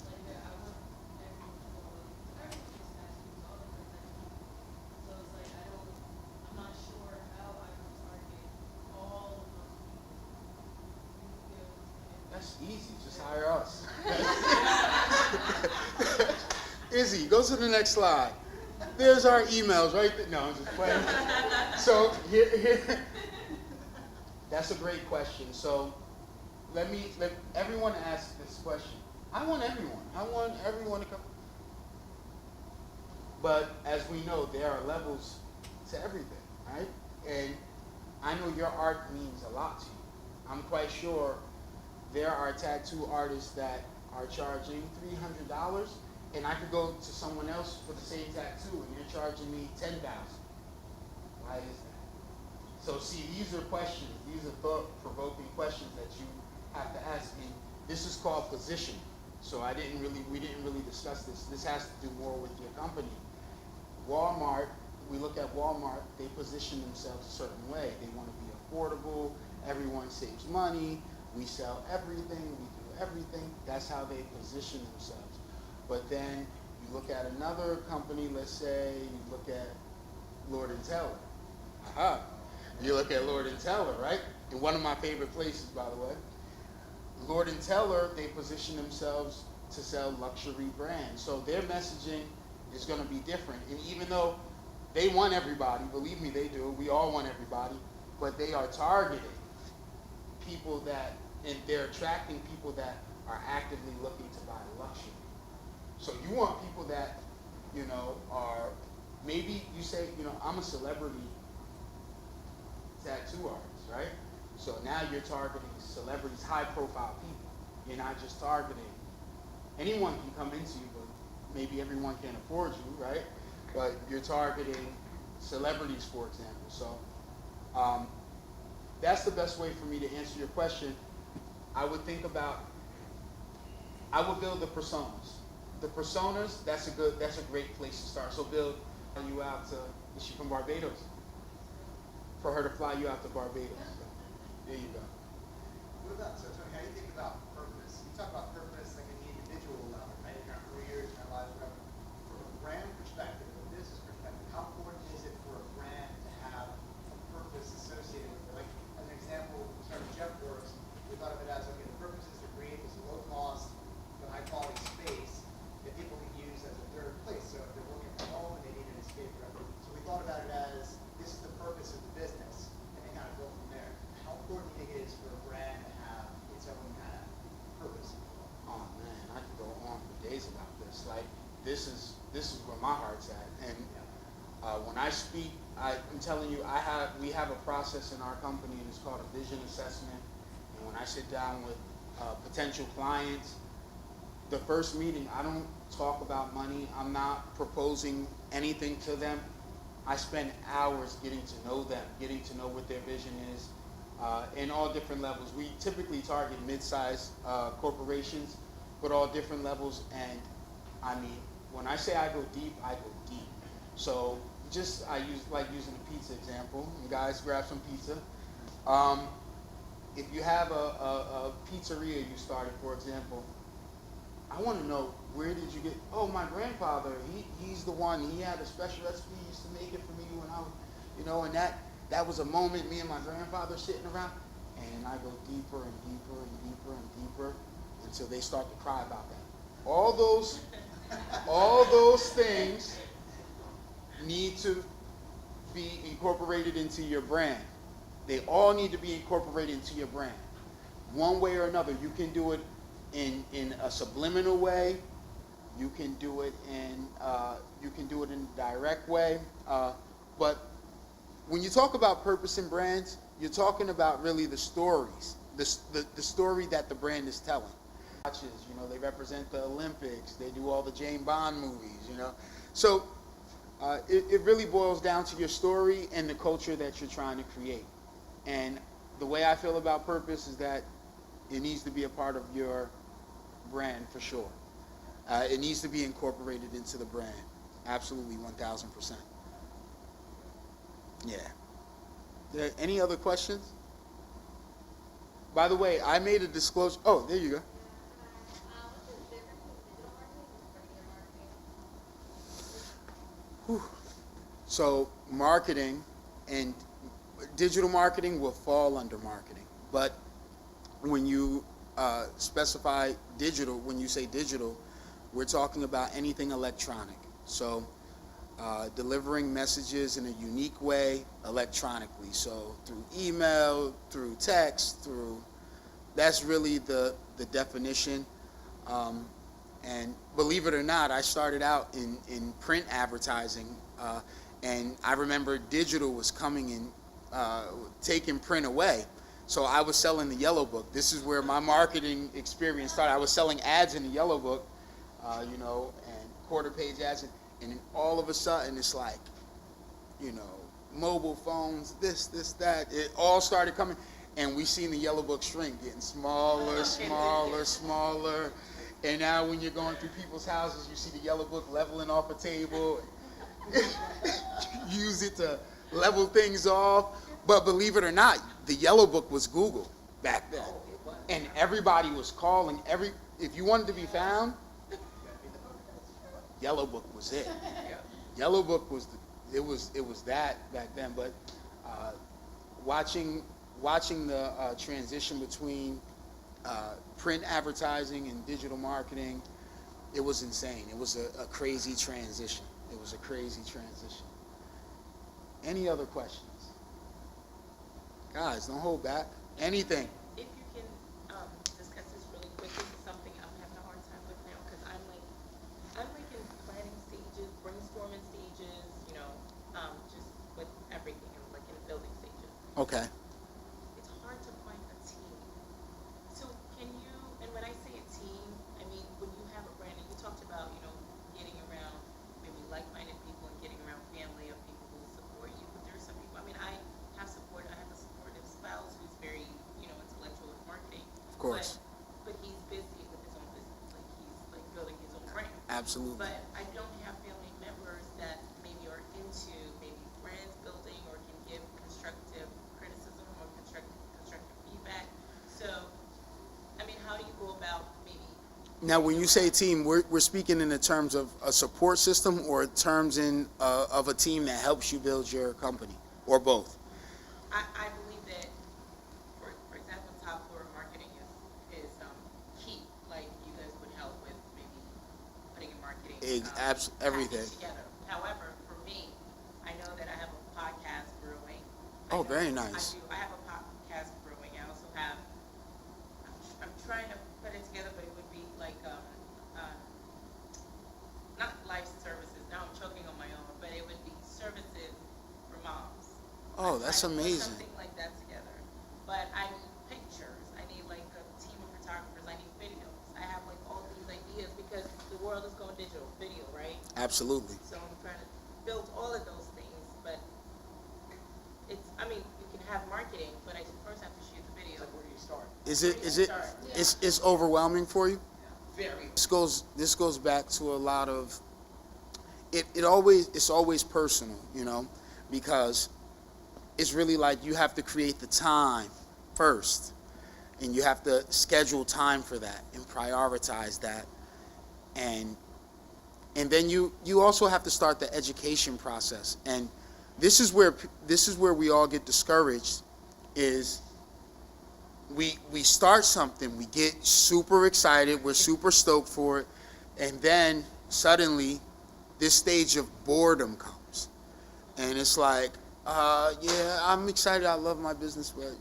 Like that I work everyone for, like, everyone gets tattoos, all different types of people. So it's like I'm not sure how I can target all of those people. You feel That's easy. Just hire us. Izzy, go to the next slide. There's our emails right there. No, I'm just playing. So here, that's a great question. So let everyone ask this question. I want everyone to come. But as we know, there are levels to everything, right? And I know your art means a lot to you. I'm quite sure there are tattoo artists that are charging $300, and I could go to someone else for the same tattoo, and you're charging me $10,000. Why is that? So see, these are questions. These are thought-provoking questions that you have to ask. And this is called positioning. So we didn't really discuss this. This has to do more with your company. Walmart, we look at Walmart, they position themselves a certain way. They want to be affordable. Everyone saves money. We sell everything. We do everything. That's how they position themselves. But then you look at another company, let's say you look at Lord & Taylor. Aha. You look at Lord & Taylor, right? In one of my favorite places, by the way. Lord & Taylor, they position themselves to sell luxury brands. So their messaging is going to be different. And even though they want everybody, believe me, they do. We all want everybody. But they are targeting people and they're attracting people that are actively looking to buy luxury. So you want people that, are, maybe you say, I'm a celebrity tattoo artist, right? So now you're targeting celebrities, high-profile people. You're not just targeting, anyone can come into you, but maybe everyone can't afford you, right? But you're targeting celebrities, for example. So that's the best way for me to answer your question. I would build the personas. The personas, that's a great place to start. So build you out to, is she from Barbados? For her to fly you out to Barbados. There you go. What about, so Tony, how do you think about purpose? You talk about purpose like in the individual level, right? In our careers, in our lives, whatever. From a brand perspective, a business perspective, how important is it for a brand to have a purpose associated with it? Like, as an example, we started JeffWorks, we thought of it as, okay, the purpose is to create this low cost, but high quality space that people can use as a third place. So if they're working from home and they need an escape, whatever. So we thought about it as, this is the purpose of the business, and then kind of go from there. How important do you think it is for a brand to have its own kind of purpose? Oh man, I could go on for days about this. Like, this is where my heart's at. And when I speak, I'm telling you, we have a process in our company, and it's called a vision assessment. And when I sit down with potential clients, the first meeting, I don't talk about money. I'm not proposing anything to them. I spend hours getting to know them, getting to know what their vision is, in all different levels. We typically target mid-sized corporations, but all different levels. And I mean, when I say I go deep, I go deep. So I like using a pizza example. You guys grab some pizza. If you have a pizzeria you started, for example, I want to know, where did you get, oh, my grandfather, he's the one, he had a special recipe, he used to make it for me when I was, and that was a moment, me and my grandfather sitting around, and I go deeper and deeper and deeper and deeper until they start to cry about that. All those things need to be incorporated into your brand. They all need to be incorporated into your brand. One way or another. You can do it in a subliminal way. You can do it in a direct way. But when you talk about purpose in brands, you're talking about really the stories, the story that the brand is telling. watches, they represent the Olympics, they do all the James Bond movies. So it really boils down to your story and the culture that you're trying to create. And the way I feel about purpose is that it needs to be a part of your brand for sure. It needs to be incorporated into the brand. Absolutely, 1,000%. Yeah. Any other questions? By the way, I made a disclosure. Oh, there you go. What's the difference between digital marketing and regular marketing? Whew. So marketing and digital marketing will fall under marketing. But when you specify digital, when you say digital, we're talking about anything electronic. So delivering messages in a unique way electronically. So through email, through text, that's really the definition. And believe it or not, I started out in print advertising, and I remember digital was coming and taking print away. So I was selling the Yellow Book. This is where my marketing experience started. I was selling ads in the Yellow Book, and quarter page ads, and then all of a sudden it's like, mobile phones, this, that. It all started coming, and we seen the Yellow Book shrink, getting smaller, smaller. And now when you're going through people's houses, you see the Yellow Book leveling off a table. Use it to level things off. But believe it or not, the Yellow Book was Google back then. And everybody was calling. If you wanted to be found, Yellow Book was it. Yellow Book was it was that back then. But watching the transition between print advertising and digital marketing, it was insane. It was a crazy transition. Any other questions? Guys, don't hold back. Anything. If you can discuss this really quick, this is something I'm having a hard time with now because I'm like in planning stages, brainstorming stages, just with everything. I'm like in building stages. Okay. It's hard to find a team. So can you, and when I say a team, I mean when you have a brand, and you talked about, getting around maybe like-minded people and getting around family of people who support you. But there are some people, I have a supportive spouse who's very, intellectual with marketing. Of course. But he's busy with his own business, like he's like building his own brand. Absolutely. But I don't have family members that maybe are into maybe brand building or can give constructive criticism or constructive feedback. So, how do you go about maybe? Now, when you say team, we're speaking in the terms of a support system or terms of a team that helps you build your company, or both? I believe that, for example, top floor marketing is key. Like you guys would help with maybe putting in marketing everything package together. However, for me, I know that I have a podcast brewing. Oh, very nice. I have a podcast brewing. I also have. I'm trying to put it together, but it would be like not life services. Now I'm choking on my own, but it would be services for moms. Oh, that's I'm trying to put amazing. something like that together. But I need pictures. I need like a team of photographers. I need videos. I have like all these ideas because the world is going digital, video, right? Absolutely. So I'm trying to build all of those things. But you can have marketing, but I first have to shoot the video. Like, where do you start? It's overwhelming for you? Very. This goes back to a lot of it's always personal, because it's really like you have to create the time first, and you have to schedule time for that and prioritize that, and then you also have to start the education process. And this is where we all get discouraged. Is we start something, we get super excited, we're super stoked for it, and then suddenly this stage of boredom comes, and it's like, yeah, I'm excited, I love my business, but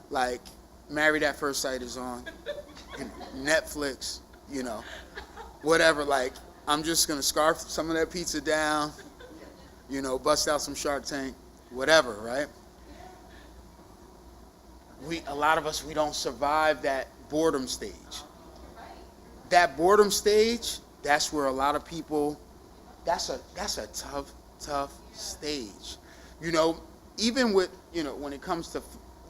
like Married at First Sight is on, Netflix, whatever. Like, I'm just gonna scarf some of that pizza down, bust out some Shark Tank, whatever, right? A lot of us, we don't survive that boredom stage. that boredom stage, that's where a lot of people, that's a tough stage. You know, even with, you know, when it comes to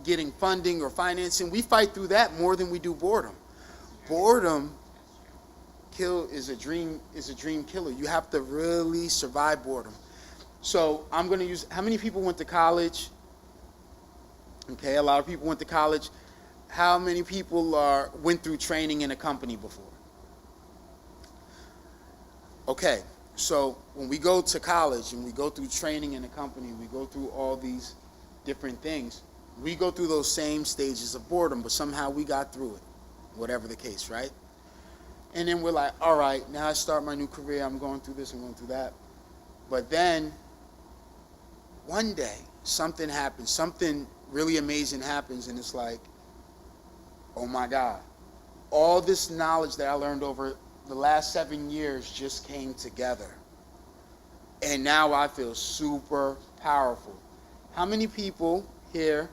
getting funding or financing, we fight through that more than we do boredom. Boredom is a dream killer. You have to really survive boredom. So I'm going to use, how many people went to college? Okay, a lot of people went to college. How many people went through training in a company before? Okay, so when we go to college and we go through training in a company, we go through all these different things, we go through those same stages of boredom, but somehow we got through it, whatever the case, right? And then we're like, all right, now I start my new career, I'm going through this, I'm going through that. But then, one day, something happens, something really amazing happens, and it's like, oh my God, all this knowledge that I learned over the last 7 years just came together. And now I feel super powerful. How many people here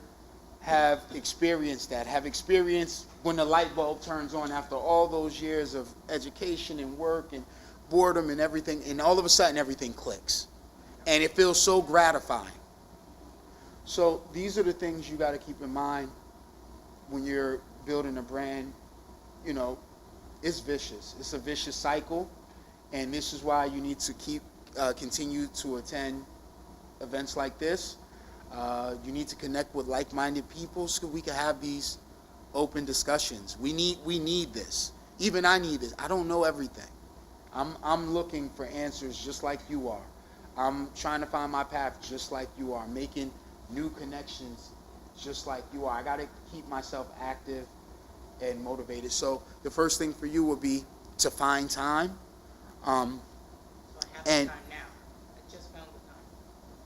have experienced that, have experienced when the light bulb turns on after all those years of education and work and boredom and everything, and all of a sudden everything clicks. And it feels so gratifying. So these are the things you got to keep in mind when you're building a brand. You know, it's vicious. It's a vicious cycle, and this is why you need to continue to attend events like this. You need to connect with like-minded people so we can have these open discussions. We need this. Even I need this. I don't know everything. I'm looking for answers just like you are. I'm trying to find my path just like you are, making new connections just like you are. I got to keep myself active and motivated. So the first thing for you would be to find time. So I have the And- time now. I just found the time.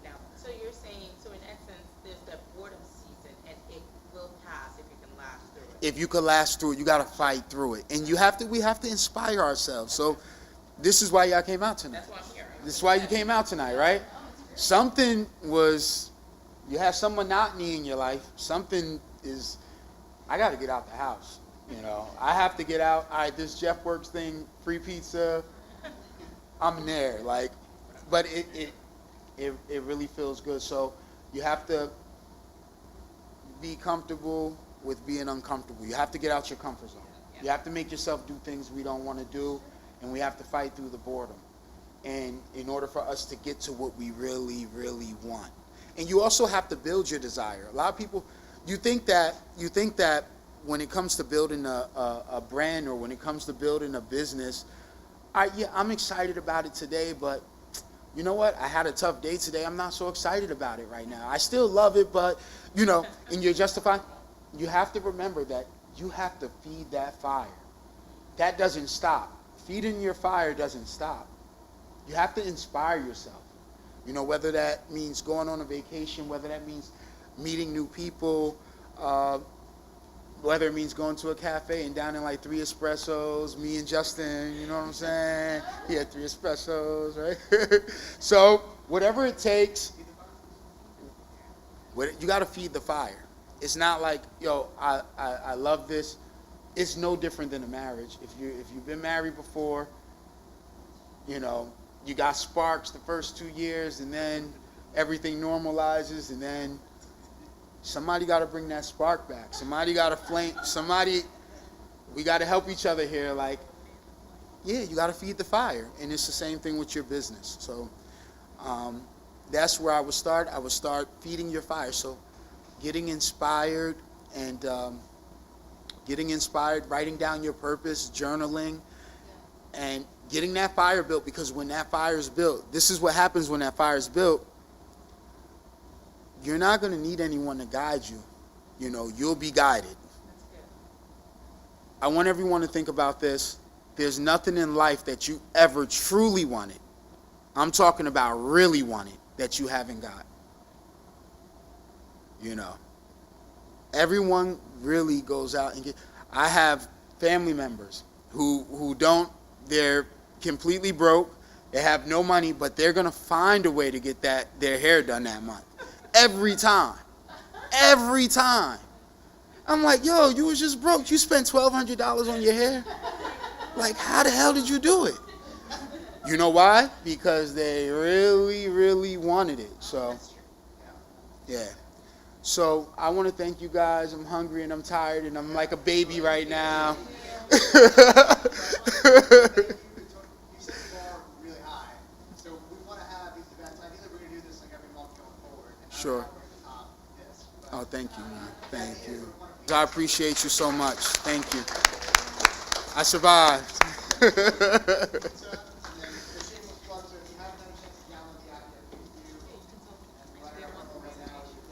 Now, so you're saying, so in essence, there's that boredom season, and it will pass if you can last through it. If you could last through it, you got to fight through it. And we have to inspire ourselves. So this is why y'all came out tonight. That's why I'm here. This is why you came out tonight, right? Something was, you have some monotony in your life. Something is, I got to get out the house. You know, I have to get out. All right, this Jeff Works thing, free pizza, I'm there. Like, but it really feels good. So you have to be comfortable with being uncomfortable. You have to get out your comfort zone. You have to make yourself do things we don't want to do, and we have to fight through the boredom. And in order for us to get to what we really, really want. And you also have to build your desire. A lot of people, you think that when it comes to building a brand, or when it comes to building a business, I'm excited about it today, but you know what? I had a tough day today. I'm not so excited about it right now. I still love it, but, you know, and you're justified. You have to remember that you have to feed that fire. That doesn't stop. Feeding your fire doesn't stop. You have to inspire yourself. You know, whether that means going on a vacation, whether that means meeting new people, whether it means going to a cafe and downing like 3 espressos, me and Justin, you know what I'm saying? He had 3 espressos, right? So whatever it takes, you got to feed the fire. It's not like, yo, I love this. It's no different than a marriage. If you've been married before, you know, you got sparks the first 2 years, and then everything normalizes, and then somebody got to bring that spark back. Somebody got to flame. We got to help each other here. Like, yeah, you got to feed the fire, and it's the same thing with your business. So that's where I would start. I would start feeding your fire. So getting inspired and writing down your purpose, journaling, and getting that fire built, because when that fire is built, this is what happens when that fire is built. You're not going to need anyone to guide you. You know, you'll be guided. That's good. I want everyone to think about this. There's nothing in life that you ever truly wanted. I'm talking about really wanted, that you haven't got. You know, everyone really goes out and I have family members who don't, they're completely broke, they have no money, but they're going to find a way to get their hair done that month. Every time. I'm like, yo, you was just broke. You spent $1,200 on your hair. Like, how the hell did you do it? You know why? Because they really, really wanted it. So, That's true. Yeah. yeah. So I want to thank you guys. I'm hungry and I'm tired and I'm like a baby right now. You set the bar really high, so we want to have these events. Ideally, we're going to do this like every month going forward. And I Sure. don't know where to top this, but Oh, thank you, man. Thank you. I appreciate you so much. Thank you. I survived. So